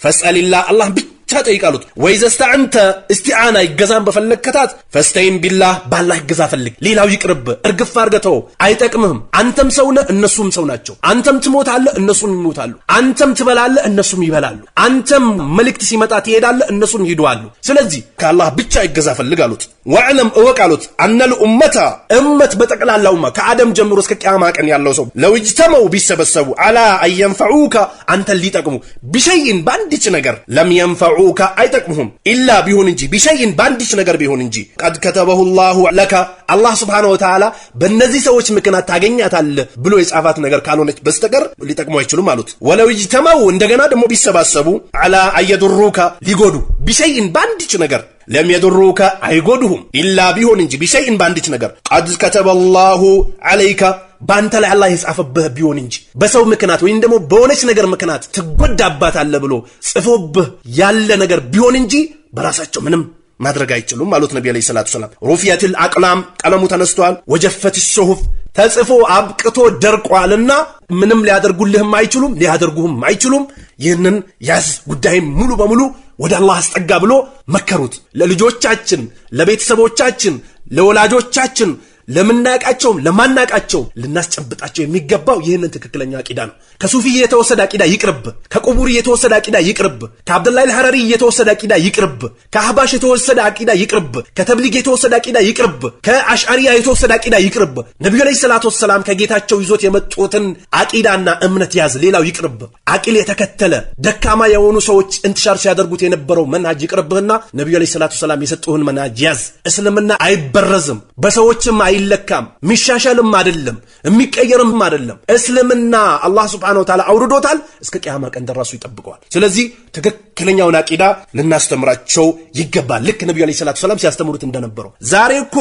Speaker 1: ፈስአልላህ አላህ ብቻ ጠይቃሉት። ወይዘስተዓንተ እስቲዓና ይገዛን በፈለከታት ፈስተይን ቢላህ ባላህ ይገዛ ፈልግ፣ ሌላው ይቅርብ፣ እርግፍ አርገተው አይጠቅምህም። አንተም ሰው ነህ፣ እነሱም ሰው ናቸው። አንተም ትሞታለህ፣ እነሱም ይሞታሉ። አንተም ትበላለህ፣ እነሱም ይበላሉ። አንተም መልእክት ሲመጣ ትሄዳለህ፣ እነሱም ይሄዳሉ። ስለዚህ ከአላህ ብቻ ይገዛ ፈልግ አሉት። ወዕለም እወቅ አሉት አነል ኡመታ እመት በጠቅላላውማ ከአደም ጀምሮ እስከ ቂያማ ቀን ያለው ሰው ለውጅተመው ቢሰበሰቡ አላ አየንፈዑከ አንተን ሊጠቅሙ ቢሸይን ባንዲች ነገር ለም የንፈዑከ አይጠቅሙህም ኢላ ቢሆን እንጂ ቢሸይን ባንዲች ነገር ቢሆን እንጂ ቀድ ከተበሁ ላሁ ለከ አላህ ስብሓነሁ ወተዓላ በእነዚህ ሰዎች ምክንያት ታገኛታለህ ብሎ የጻፋት ነገር ካልሆነች በስተቀር ሊጠቅሙ አይችሉም አሉት። ወለውጅተመው እንደገና ደግሞ ቢሰባሰቡ አላ አየዱሩከ ሊጎዱ ቢሸይን ባንዲች ነገር ለም የዱሩከ አይጎዱሁም ኢላ ቢሆን እንጂ ቢሸይን ባንዲች ነገር ቀድ ከተበላሁ ዐለይከ ባንተ ላይ አላህ የጻፈብህ ቢሆን እንጂ በሰው ምክንያት ወይም ደግሞ በሆነች ነገር ምክንያት ትጎዳባታለህ ብሎ ጽፎብህ ያለ ነገር ቢሆን እንጂ በራሳቸው ምንም ማድረግ አይችሉም አሉት ነብዩ አለይሂ ሰላቱ ሰላም። ሩፊያቲል አቅላም ቀለሙ ተነስቷል። ወጀፈት ሱሁፍ ተጽፎ አብቅቶ ደርቋልና ምንም ሊያደርጉልህም አይችሉም ሊያደርጉህም አይችሉም። ይህንን ያዝ ጉዳይም ሙሉ በሙሉ ወደ አላህ አስጠጋ ብሎ መከሩት። ለልጆቻችን፣ ለቤተሰቦቻችን፣ ለወላጆቻችን፣ ለምናቃቸውም ለማናቃቸው ልናስጨብጣቸው የሚገባው ይህንን ትክክለኛ አቂዳ ነው። ከሱፊ የተወሰደ አቂዳ ይቅርብ፣ ከቁቡሪ የተወሰደ አቂዳ ይቅርብ፣ ከአብዱላህ አልሐረሪ የተወሰደ አቂዳ ይቅርብ፣ ከአህባሽ የተወሰደ አቂዳ ይቅርብ፣ ከተብሊግ የተወሰደ አቂዳ ይቅርብ፣ ከአሽዓሪያ የተወሰደ አቂዳ ይቅርብ። ነብዩ አለይሂ ሰላቱ ወሰላም ከጌታቸው ይዞት የመጡትን አቂዳና እምነት ያዝ፣ ሌላው ይቅርብ። አቂል የተከተለ ደካማ የሆኑ ሰዎች እንትሻር ሲያደርጉት የነበረው መንሃጅ ይቅርብህና ነብዩ አለይሂ ሰላቱ ወሰላም የሰጡህን መንሃጅ ያዝ። እስልምና አይበረዝም፣ በሰዎችም አይለካም፣ ሚሻሻልም አይደለም፣ የሚቀየርም አይደለም። እስልምና አላህ ሱብሓነሁ ወተዓላ አውርዶታል፣ እስከ ቂያማ ቀን ድረስ ይጠብቀዋል። ስለዚህ ትክክለኛውን አቂዳ ልናስተምራቸው ይገባል፣ ልክ ነብዩ አለይሂ ሰላቱ ወሰላም ሲያስተምሩት እንደነበረው። ዛሬ እኮ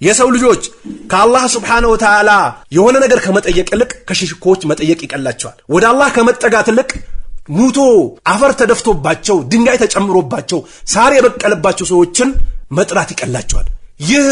Speaker 1: የሰው ልጆች ከአላህ ሱብሓነሁ ወተዓላ የሆነ ነገር ከመጠየቅ ይልቅ ከሽርኮች መጠየቅ ይቀላቸዋል። ወደ አላህ ከመጠጋት ይልቅ ሙቶ አፈር ተደፍቶባቸው ድንጋይ ተጨምሮባቸው ሳር የበቀለባቸው ሰዎችን መጥራት ይቀላቸዋል። ይህ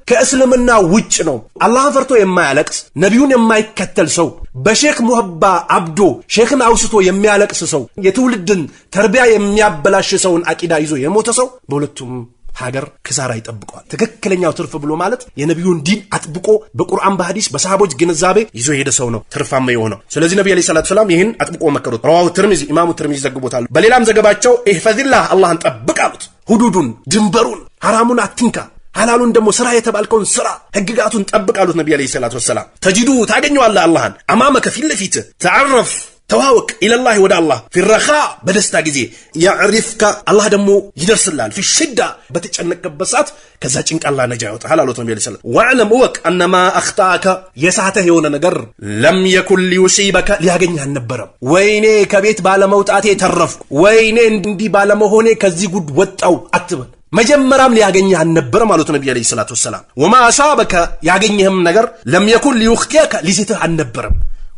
Speaker 1: ከእስልምና ውጭ ነው። አላህን ፈርቶ የማያለቅስ ነቢዩን የማይከተል ሰው በሼክ ሙህባ አብዶ ሼክን አውስቶ የሚያለቅስ ሰው የትውልድን ተርቢያ የሚያበላሽ ሰውን አቂዳ ይዞ የሞተ ሰው በሁለቱም ሀገር ክሳራ ይጠብቀዋል። ትክክለኛው ትርፍ ብሎ ማለት የነቢዩን ዲን አጥብቆ በቁርአን በሐዲስ በሰሃቦች ግንዛቤ ይዞ የሄደ ሰው ነው ትርፋማ የሆነው። ስለዚህ ነብዩ አለይሂ ሰላቱ ሰላም ይህን አጥብቆ መከሩት። ረዋሁ ትርሚዚ ኢማሙ ትርሚዚ ዘግቦታል። በሌላም ዘገባቸው ኢህፈዚላህ አላህን ጠብቅ አሉት። ሁዱዱን ድንበሩን ሐራሙን አትንካ፣ ሐላሉን ደግሞ ስራ የተባልከውን ስራ ህግጋቱን ጠብቅ አሉት ነብዩ አለይሂ ሰላቱ ወሰላም። ተጂዱ ታገኘዋለህ አላህን አማመከ ፊት ለፊት ተዓረፍ ተዋወቅ ኢለላህ ወደ አላህ ፊረኻ በደስታ ጊዜ ያዕሪፍካ አላህ ደግሞ ይደርስላል ፊሽዳ በተጨነቀበት ሰዓት ከዛ ጭንቃላ ነጃ ያወጣል አሉት ነብዩ ሰለላሁ ዐለይሂ ወሰለም። ወዕለም እወቅ አነማ አኽጣአከ የሳተህ የሆነ ነገር ለም የኩን ሊዩሲበከ ሊያገኝህ አልነበረም። ወይኔ ከቤት ባለመውጣቴ ተረፍኩ፣ ወይኔ እንዲህ ባለመሆኔ ከዚህ ጉድ ወጣው አትበል። መጀመሪያም ሊያገኝህ አልነበረም አሉት ነብዩ አለይሂ ሰላቱ ወሰላም። ወማ አሳበከ ያገኘህም ነገር ለም የኩን ሊዩኽቲአከ ሊስትህ አልነበረም።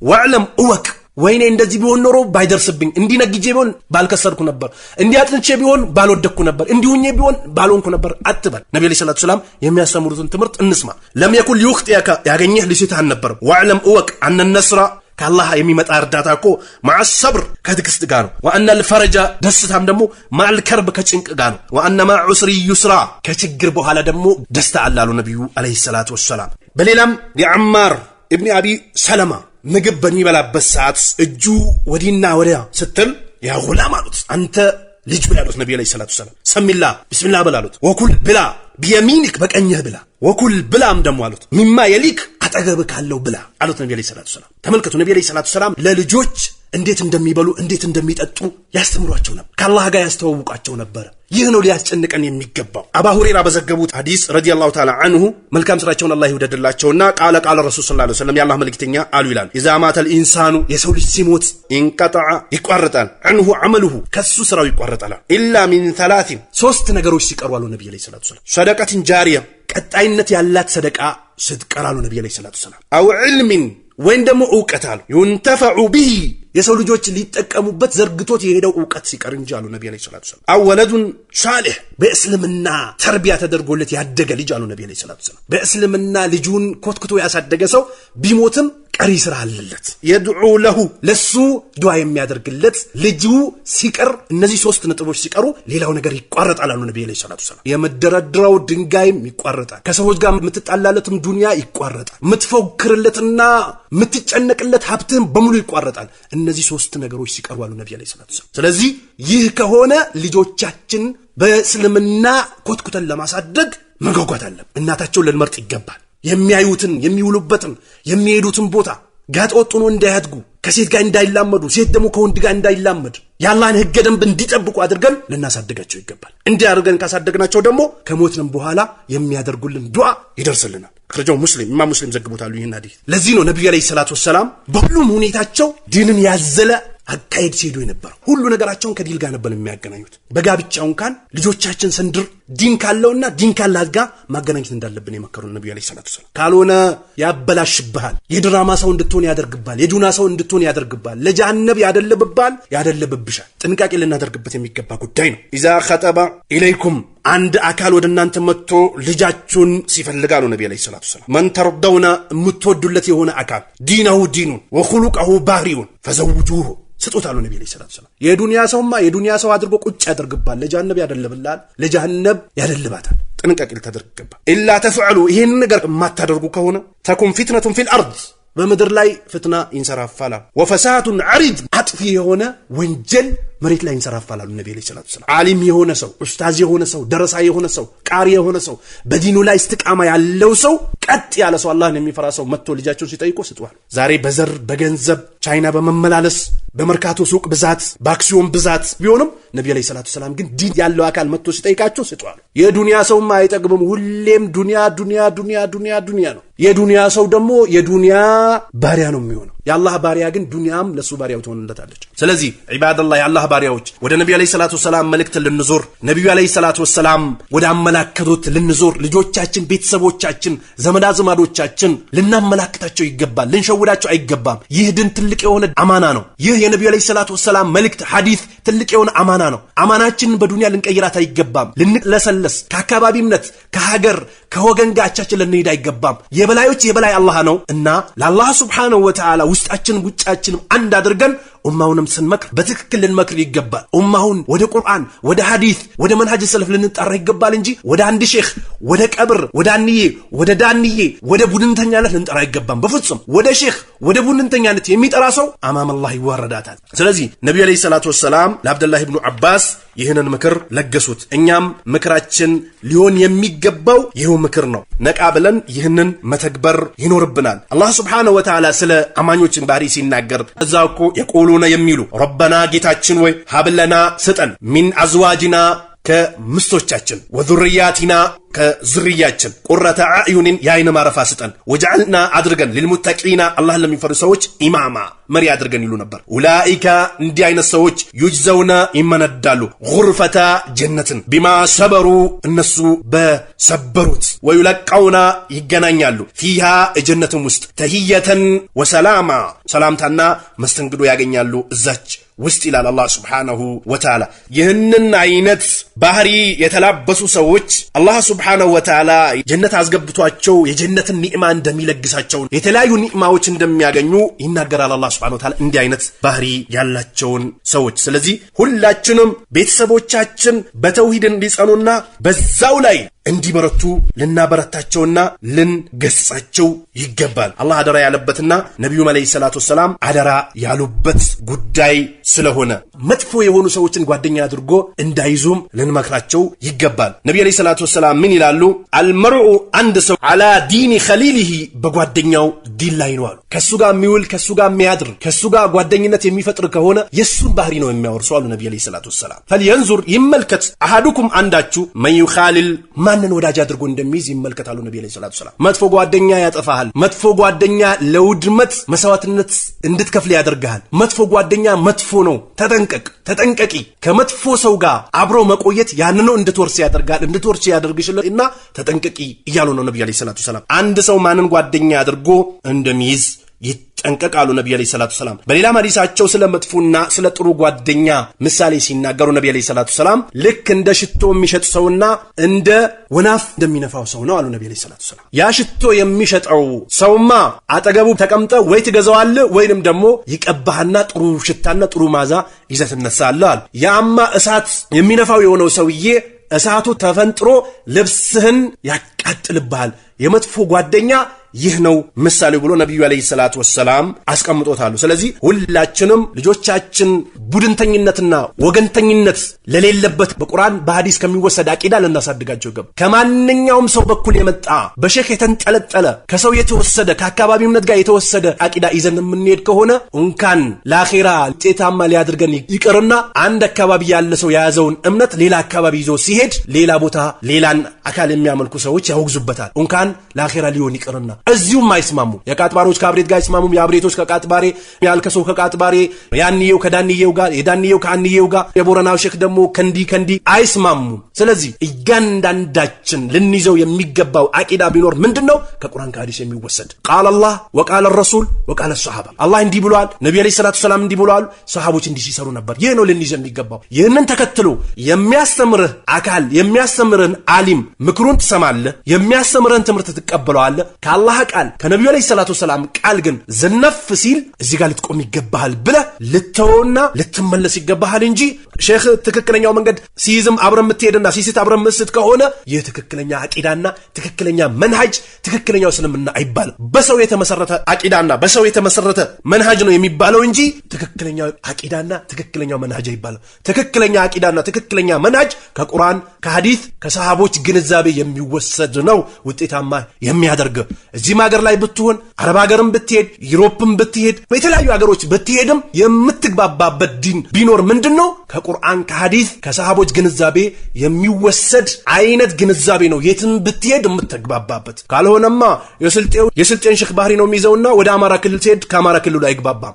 Speaker 1: ወዕለም እወቅ ወይኔ እንደዚህ ቢሆን ኖሮ ባይደርስብኝ፣ እንዲነግጄ ቢሆን ባልከሰርኩ ነበር፣ እንዲያጥንቼ ቢሆን ባልወደኩ ነበር፣ እንዲሁኜ ቢሆን ባልሆንኩ ነበር አትበል። ነብዩ ሰለላሁ ዐለይሂ ወሰለም የሚያስተምሩትን ትምህርት እንስማ። ለም የኩን ሊዩኽጢአከ ያገኘህ ሊስትህ አልነበረም። ወዕለም እወቅ አነ ነስራ ከአላህ የሚመጣ እርዳታ እኮ ማዕ ሰብር ከትዕግስት ጋር ነው። ወአነ ልፈረጃ ደስታም ደግሞ ማዕ ልከርብ ከጭንቅ ጋር ነው። ወአነ ማዕ ዑስሪ ዩስራ ከችግር በኋላ ደግሞ ደስታ አለ አሉ ነብዩ አለይሂ ሰላቱ ወሰላም። በሌላም የዓማር ኢብኑ አቢ ሰለማ ምግብ በሚበላበት ሰዓት እጁ ወዲና ወዲያ ስትል ያ ጉላም አሉት፣ አንተ ልጅ ብላ አሉት ነብዩ አለይሂ ሰላቱ ወሰላም። ሰሚላ ቢስሚላህ በል አሉት። ወኩል ብላ ቢየሚኒክ በቀኝህ ብላ፣ ወኩል ብላም ደግሞ አሉት ሚማ የሊክ አጠገብህ ካለው ብላ አሉት ነብዩ አለይሂ ሰላቱ ወሰላም። ተመልከቱ ነብዩ አለይሂ ሰላቱ ወሰላም ለልጆች እንዴት እንደሚበሉ እንዴት እንደሚጠጡ ያስተምሯቸው ነበር፣ ከአላህ ጋር ያስተዋውቃቸው ነበር። ይህ ነው ሊያስጨንቀን የሚገባው። አባ ሁረይራ በዘገቡት ሐዲስ ረዲየላሁ ተዓላ አንሁ መልካም ስራቸውን አላህ ይወደድላቸውና ቃለ ረሱል ሰለላሁ ዐለይሂ ወሰለም የአላህ መልእክተኛ አሉ ይላል፣ ኢዛ ማተል ኢንሳኑ የሰው ልጅ ሲሞት ኢንቀጠዐ ይቋረጣል፣ አንሁ ዐመሉሁ ከሱ ስራው ይቋረጣል፣ ኢላ ሚን ሰላሲን ሶስት ነገሮች ሲቀሩ አሉ ነብዩ አለይሂ ሰላቱ ወሰላም። ሰደቀትን ጃሪያ ቀጣይነት ያላት ሰደቃ ስትቀር አሉ ነብዩ አለይሂ ሰላቱ ወሰላም። አው ዒልሚን ወይም ደግሞ ዕውቀት አሉ ዩንተፈዑ ቢሂ የሰው ልጆች ሊጠቀሙበት ዘርግቶት የሄደው ዕውቀት ሲቀር እንጂ አሉ ነብዩ አለይሂ ሰላቱ ወሰላም። አወለዱን ሷሊህ በእስልምና ተርቢያ ተደርጎለት ያደገ ልጅ አሉ ነብዩ አለይሂ ሰላቱ ወሰላም። በእስልምና ልጁን ኮትክቶ ያሳደገ ሰው ቢሞትም ቀሪ ስራ አለለት። የድዑ ለሁ ለሱ ዱዓ የሚያደርግለት ልጁ ሲቀር እነዚህ ሶስት ነጥቦች ሲቀሩ ሌላው ነገር ይቋረጣል አሉ ነብዩ አለይሂ ሰላቱ ወሰላም። የመደረድረው ድንጋይም ይቋረጣል፣ ከሰዎች ጋር የምትጣላለትም ዱንያ ይቋረጣል፣ የምትፎክርለትና የምትጨነቅለት ሀብትህም በሙሉ ይቋረጣል። እነዚህ ሶስት ነገሮች ሲቀሩ አሉ ነብዩ አለይሂ ሰላቱ ወሰላም። ስለዚህ ይህ ከሆነ ልጆቻችን በእስልምና ኮትኩተን ለማሳደግ መጓጓት አለን። እናታቸውን ልንመርጥ ይገባል። የሚያዩትን የሚውሉበትን የሚሄዱትን ቦታ ጋጥ ወጡን እንዳያድጉ፣ ከሴት ጋር እንዳይላመዱ፣ ሴት ደግሞ ከወንድ ጋር እንዳይላመድ ያላህን ህገ ደንብ እንዲጠብቁ አድርገን ልናሳድጋቸው ይገባል። እንዲህ አድርገን ካሳደግናቸው ደግሞ ከሞትንም በኋላ የሚያደርጉልን ዱዓ ይደርስልናል። አክረጃው ሙስሊም ኢማም ሙስሊም ዘግቦታል ይህን ሐዲስ። ለዚህ ነው ነብዩ አለይሂ ሰላቱ ወሰላም በሁሉም ሁኔታቸው ዲንን ያዘለ አካሄድ ሲሄዱ የነበረው። ሁሉ ነገራቸውን ከዲን ጋር ነበር የሚያገናኙት። በጋብቻው እንኳን ልጆቻችን ስንድር ዲን ካለውና ዲን ካላት ጋር ማገናኘት እንዳለብን የመከሩን ነብዩ አለይሂ ሰላቱ ወሰላም። ካልሆነ ያበላሽብሃል፣ የድራማ ሰው እንድትሆን ያደርግባል፣ የዱና ሰው እንድትሆን ያደርግባል፣ ለጀሃነም ያደለብባል፣ ያደለብብሻል። ጥንቃቄ ልናደርግበት የሚገባ ጉዳይ ነው። ኢዛ ኸጠበ ኢለይኩም አንድ አካል ወደ እናንተ መጥቶ ልጃችሁን ሲፈልጋሉ ነብዩ አለይሂ ሰላቱ ወሰላም መን ተርደውና የምትወዱለት የሆነ አካል ዲነሁ ዲኑን ወኹሉቀሁ ባህሪውን ፈዘውጁሁ ስጦታሉ ነብዩ አለይሂ ሰላቱ ወሰላም። የዱንያ ሰውማ የዱንያ ሰው አድርጎ ቁጭ ያደርግባል፣ ለጀሃነም ያደልብላል፣ ለጀሃነም ያደልባታል። ጥንቃቄ ልታደርግ ይገባል። ኢላ ተፍዐሉ ይሄን ነገር የማታደርጉ ከሆነ ተኩን ፊትነቱን ፊል አርድ በምድር ላይ ፍትና ይንሰራፋል። ወፈሳቱን ዐሪድ አጥፊ የሆነ ወንጀል መሬት ላይ ይንሰራፋላሉ ነብዩ ሰለላሁ ዐለይሂ ወሰለም። ዓሊም የሆነ ሰው ኡስታዝ የሆነ ሰው ደረሳ የሆነ ሰው ቃሪ የሆነ ሰው በዲኑ ላይ እስትቃማ ያለው ሰው ቀጥ ያለ ሰው አላህን የሚፈራ ሰው መጥቶ ልጃቸውን ሲጠይቁ ስጧል። ዛሬ በዘር በገንዘብ ቻይና በመመላለስ በመርካቶ ሱቅ ብዛት በአክሲዮን ብዛት ቢሆንም ነብዩ ሰለላሁ ዐለይሂ ወሰለም ግን ዲን ያለው አካል መጥቶ ሲጠይቃቸው ስጧል። የዱንያ ሰውማ አይጠግብም። ሁሌም ዱንያ ዱንያ ዱንያ ዱንያ ዱንያ ነው። የዱንያ ሰው ደግሞ የዱንያ ባሪያ ነው የሚሆነው። የአላህ ባሪያ ግን ዱንያም ለሱ ባሪያው ትሆንለታለች። ስለዚህ ዒባደላህ የአላህ ባሪያዎች ወደ ነብዩ ሰለላሁ ዐለይሂ ወሰለም መልእክት ልንዞር ነብዩ ሰለላሁ ዐለይሂ ወሰለም ወደ አመላከቱት ልንዞር ልጆቻችን ቤተሰቦቻችን ዘመድ አዝማዶቻችን ልናመላክታቸው ይገባል። ልንሸውዳቸው አይገባም። ይህ ድን ትልቅ የሆነ አማና ነው። ይህ የነብዩ ሰለላሁ ዐለይሂ ወሰለም መልእክት ሐዲስ ትልቅ የሆነ አማና ነው። አማናችንን በዱንያ ልንቀይራት አይገባም። ልንለሰለስ ከአካባቢ እምነት ከሀገር ከወገን ጋቻችን ልንሄድ አይገባም። የበላዮች የበላይ አላህ ነው እና ለአላህ ሱብሓነሁ ወተዓላ ውስጣችን ጉጫችን አንድ አድርገን ኡማውንም ስንመክር በትክክል ልንመክር ይገባል። ኡማውን ወደ ቁርአን ወደ ሐዲስ ወደ መንሃጅ ሰለፍ ልንጠራ ይገባል እንጂ ወደ አንድ ሼኽ ወደ ቀብር ወደ አንዬ ወደ ዳንዬ ወደ ቡድንተኛነት ልንጠራ አይገባም። በፍጹም ወደ ሼኽ ወደ ቡድንተኛነት የሚጠራ ሰው አማም አላህ ይዋረዳታል። ስለዚህ ነብዩ ሰለላሁ ዐለይሂ ወሰለም ለአብዱላህ ኢብኑ አባስ ይህንን ምክር ለገሱት። እኛም ምክራችን ሊሆን የሚገባው ይሄው ምክር ነው። ነቃ ብለን ይህንን መተግበር ይኖርብናል። አላህ ሱብሓነሁ ወተዓላ ስለ አማኞችን ባህሪ ሲናገር እዛው እኮ የቆሉና የሚሉ ረበና ጌታችን ወይ ሀብለና ስጠን ሚን አዝዋጅና ከምስቶቻችን ወዙርያቲና ከዝርያችን ቁረተ አዕዩንን የአይን ማረፋ ስጠን ወጀዐልና አድርገን ሊልሙተቂና አላህን ለሚፈሩ ሰዎች ኢማማ መሪ አድርገን ይሉ ነበር። ኡላኢካ እንዲህ አይነት ሰዎች ዩጅዘውና ይመነዳሉ ጉርፈታ ጀነትን ቢማ ሰበሩ እነሱ በሰበሩት ወዩለቀውና ይገናኛሉ ፊሃ ጀነትም ውስጥ ተህየተን ወሰላማ ሰላምታና መስተንግዶ ያገኛሉ እዛች ውስጥ ይላል አላህ ሱብሓነሁ ወተዓላ። ይህንን አይነት ባህሪ የተላበሱ ሰዎች አላህ ሱብሓነሁ ወተዓላ ጀነት አስገብቷቸው የጀነትን ኒዕማ እንደሚለግሳቸው የተለያዩ ኒዕማዎች እንደሚያገኙ ይናገራል አላህ ሱብሓነሁ ወተዓላ እንዲህ አይነት ባህሪ ያላቸውን ሰዎች። ስለዚህ ሁላችንም ቤተሰቦቻችን በተውሂድ እንዲጸኑና በዛው ላይ እንዲበረቱ ልናበረታቸውና ልንገሳቸው ይገባል። አላህ አደራ ያለበትና ነብዩ ሰለላሁ ዐለይሂ ወሰለም አደራ ያሉበት ጉዳይ ስለሆነ መጥፎ የሆኑ ሰዎችን ጓደኛ አድርጎ እንዳይዙም ልንመክራቸው ይገባል። ነብዩ ሰለላሁ ዐለይሂ ወሰለም ምን ይላሉ? አልመርኡ አንድ ሰው አላ ዲኒ ኸሊሊሂ በጓደኛው ዲን ላይ ነው አሉ። ከሱ ጋር የሚውል ከሱ ጋር የሚያድር ከሱ ጋር ጓደኝነት የሚፈጥር ከሆነ የሱን ባህሪ ነው የሚያወርሰው አሉ ነብዩ ሰለላሁ ዐለይሂ ወሰለም። ፈልየንዙር ይመልከት አሐዱኩም አንዳችሁ መን ይኻሊል ማንን ወዳጅ አድርጎ እንደሚይዝ ይመልከታሉ ነብዩ ሰለላሁ ዐለይሂ ወሰለም። መጥፎ ጓደኛ ያጠፋሃል። መጥፎ ጓደኛ ለውድመት መስዋዕትነት እንድትከፍል ያደርጋል። መጥፎ ጓደኛ መጥፎ ነው። ተጠንቀቂ። ከመጥፎ ሰው ጋር አብሮ መቆየት ያንኑ እንድትወርስ ያደርጋል። እንድትወርስ ያደርግሽልና ተጠንቀቂ እያሉ ነው ነብዩ ሰለላሁ ዐለይሂ ወሰለም። አንድ ሰው ማንን ጓደኛ አድርጎ እንደሚይዝ ይጠንቀቃሉ ነብዩ ሰለላሁ ዐለይሂ ወሰለም። በሌላ ሐዲሳቸው ስለ መጥፎና ስለ ጥሩ ጓደኛ ምሳሌ ሲናገሩ ነብዩ ሰለላሁ ዐለይሂ ወሰለም ልክ እንደ ሽቶ የሚሸጥ ሰውና እንደ ወናፍ እንደሚነፋው ሰው ነው አሉ ነብዩ ሰለላሁ ዐለይሂ ወሰለም። ያ ሽቶ የሚሸጠው ሰውማ አጠገቡ ተቀምጠ ወይ ትገዛዋለህ ወይንም ደግሞ ይቀባህና ጥሩ ሽታና ጥሩ ማዛ ይዘህ ትነሳለህ አሉ። ያማ እሳት የሚነፋው የሆነው ሰውዬ እሳቱ ተፈንጥሮ ልብስህን ያቃጥልብሃል። የመጥፎ ጓደኛ ይህ ነው ምሳሌው ብሎ ነብዩ ሰለላሁ ዐለይሂ ወሰለም አስቀምጦታሉ። ስለዚህ ሁላችንም ልጆቻችን ቡድንተኝነትና ወገንተኝነት ለሌለበት በቁርአን በሐዲስ ከሚወሰድ አቂዳ ልናሳድጋቸው ይገባል። ከማንኛውም ሰው በኩል የመጣ በሼክ የተንጠለጠለ ከሰው የተወሰደ ከአካባቢው እምነት ጋር የተወሰደ አቂዳ ይዘን የምንሄድ ከሆነ እንኳን ለአኺራ ውጤታማ ሊያደርገን ይቅርና አንድ አካባቢ ያለ ሰው የያዘውን እምነት ሌላ አካባቢ ይዞ ሲሄድ ሌላ ቦታ ሌላን አካል የሚያመልኩ ሰዎች ያወግዙበታል። እንኳን ለአኺራ ሊሆን ይቅርና እዚሁም አይስማሙ። የቃጥባሮች ከአብሬት ጋር አይስማሙም። የአብሬቶች ከቃጥባሬ ያልከሰው ከቃጥባሬ ያንየው ከዳንየው ጋር የዳንየው ከአንየው ጋር የቦረናው ሼክ ደግሞ ከንዲ አይስማሙም። ስለዚህ እያንዳንዳችን ልንይዘው የሚገባው አቂዳ ቢኖር ምንድነው? ከቁርአን ከሐዲስ የሚወሰድ ቃል አላህ ወቃል ረሱል ወቃል ሱሐባ። አላህ እንዲህ ብሏል፣ ነብዩ ሰለላሁ ዐለይሂ ወሰለም እንዲህ ብሏል፣ ሰሃቦች እንዲህ ሲሰሩ ነበር። ይህ ነው ልንይዘው የሚገባው። ይህንን ተከትሎ የሚያስተምርህ አካል የሚያስተምርህን ዓሊም ምክሩን ትሰማለህ። የሚያስተምረን ትምህርት ትቀበለዋለህ። ከአላህ ቃል ከነብዩ አለይሂ ሰላቱ ሰላም ቃል ግን ዘነፍ ሲል እዚህ ጋር ልትቆም ይገባሃል ብለህ ልተውና ልትመለስ ይገባሃል እንጂ ሼክ ትክክለኛው መንገድ ሲይዝም አብረን የምትሄድና ሲሲት አብረን መስት ከሆነ የትክክለኛ አቂዳና ትክክለኛ መንሃጅ ትክክለኛው እስልምና አይባልም። በሰው የተመሰረተ አቂዳና በሰው የተመሰረተ መንሃጅ ነው የሚባለው እንጂ ትክክለኛው አቂዳና ትክክለኛው መንሃጅ አይባልም። ትክክለኛ አቂዳና ትክክለኛ መንሃጅ ከቁርአን ከሐዲስ ከሰሃቦች ግንዛቤ የሚወሰድ ነው ውጤታማ የሚያደርግ። እዚህ ሀገር ላይ ብትሆን አረብ ሀገርም ብትሄድ ዩሮፕም ብትሄድ በተለያዩ ሀገሮች ብትሄድም የምትግባባበት ዲን ቢኖር ምንድነው? ከቁርአን ከሐዲስ ከሰሃቦች ግንዛቤ የሚወሰድ አይነት ግንዛቤ ነው የትም ብትሄድ የምትግባባበት። ካልሆነማ የስልጤን ሼክ ባህሪ ነው የሚይዘውና ወደ አማራ ክልል ሲሄድ ከአማራ ክልሉ አይግባባም።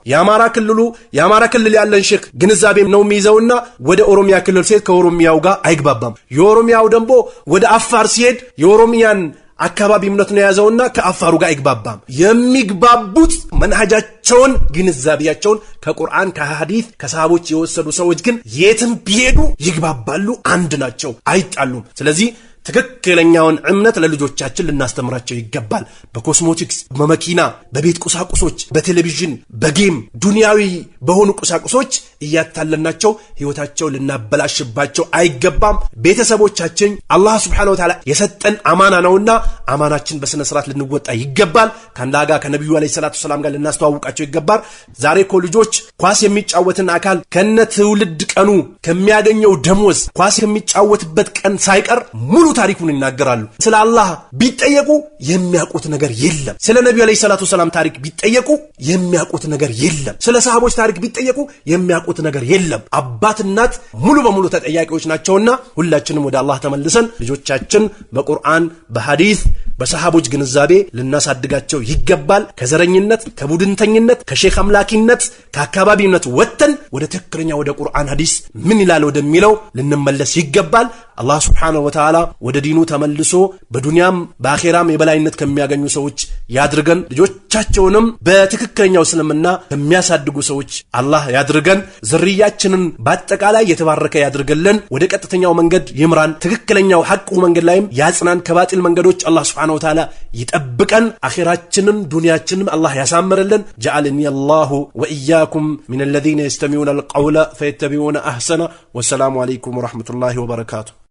Speaker 1: የአማራ ክልል ያለን ሼክ ግንዛቤ ነው የሚይዘውና ወደ ኦሮሚያ ክልል ሲሄድ ከኦሮሚያው ጋር አይግባባም። የኦሮሚያው ደግሞ ወደ አፋር ሲሄድ የኦሮሚያን አካባቢ እምነት ነው ያዘውና ከአፋሩ ጋር አይግባባም። የሚግባቡት መንሃጃቸውን ግንዛቤያቸውን ከቁርአን ከሐዲስ ከሰሃቦች የወሰዱ ሰዎች ግን የትም ቢሄዱ ይግባባሉ፣ አንድ ናቸው፣ አይጣሉም። ስለዚህ ትክክለኛውን እምነት ለልጆቻችን ልናስተምራቸው ይገባል። በኮስሞቲክስ በመኪና በቤት ቁሳቁሶች በቴሌቪዥን በጌም ዱንያዊ በሆኑ ቁሳቁሶች እያታለልናቸው ህይወታቸው ልናበላሽባቸው አይገባም። ቤተሰቦቻችን አላህ Subhanahu Wa Ta'ala የሰጠን አማና ነውና አማናችን በስነ ስርዓት ልንወጣ ይገባል። ከአንዳጋ ከነብዩ አለይሂ ሰላቱ ሰላም ጋር ልናስተዋውቃቸው ይገባል። ዛሬ እኮ ልጆች ኳስ የሚጫወትን አካል ከነ ትውልድ ቀኑ ከሚያገኘው ደሞዝ ኳስ የሚጫወትበት ቀን ሳይቀር ሙሉ ታሪኩን ይናገራሉ። ስለ አላህ ቢጠየቁ የሚያውቁት ነገር የለም። ስለ ነብዩ አለይሂ ሰላቱ ሰላም ታሪክ ቢጠየቁ የሚያውቁት ነገር የለም። ስለ ሰሃቦች ታሪክ ቢጠየቁ የሚያውቁት ነገር የለም። አባት እናት ሙሉ በሙሉ ተጠያቂዎች ናቸውና ሁላችንም ወደ አላህ ተመልሰን ልጆቻችን በቁርአን በሐዲስ በሰሃቦች ግንዛቤ ልናሳድጋቸው ይገባል። ከዘረኝነት ከቡድንተኝነት ከሼክ አምላኪነት ከአካባቢነት ወጥተን ወደ ትክክለኛ ወደ ቁርአን ሐዲስ ምን ይላል ወደሚለው ልንመለስ ይገባል። አላህ Subhanahu Wa Ta'ala ወደ ዲኑ ተመልሶ በዱንያም በአኺራም የበላይነት ከሚያገኙ ሰዎች ያድርገን። ልጆቻቸውንም በትክክለኛው እስልምና ከሚያሳድጉ ሰዎች አላህ ያድርገን። ዝርያችንን በአጠቃላይ የተባረከ ያድርገልን። ወደ ቀጥተኛው መንገድ ይምራን። ትክክለኛው ሐቁ መንገድ ላይም ያጽናን። ከባጢል መንገዶች አላህ Subhanahu Wa Ta'ala ይጠብቀን። አኺራችንን ዱንያችንን አላህ ያሳምርልን። جعلني الله وإياكم من الذين يستمعون القول فيتبعون أحسنه والسلام عليكم ورحمة الله وبركاته.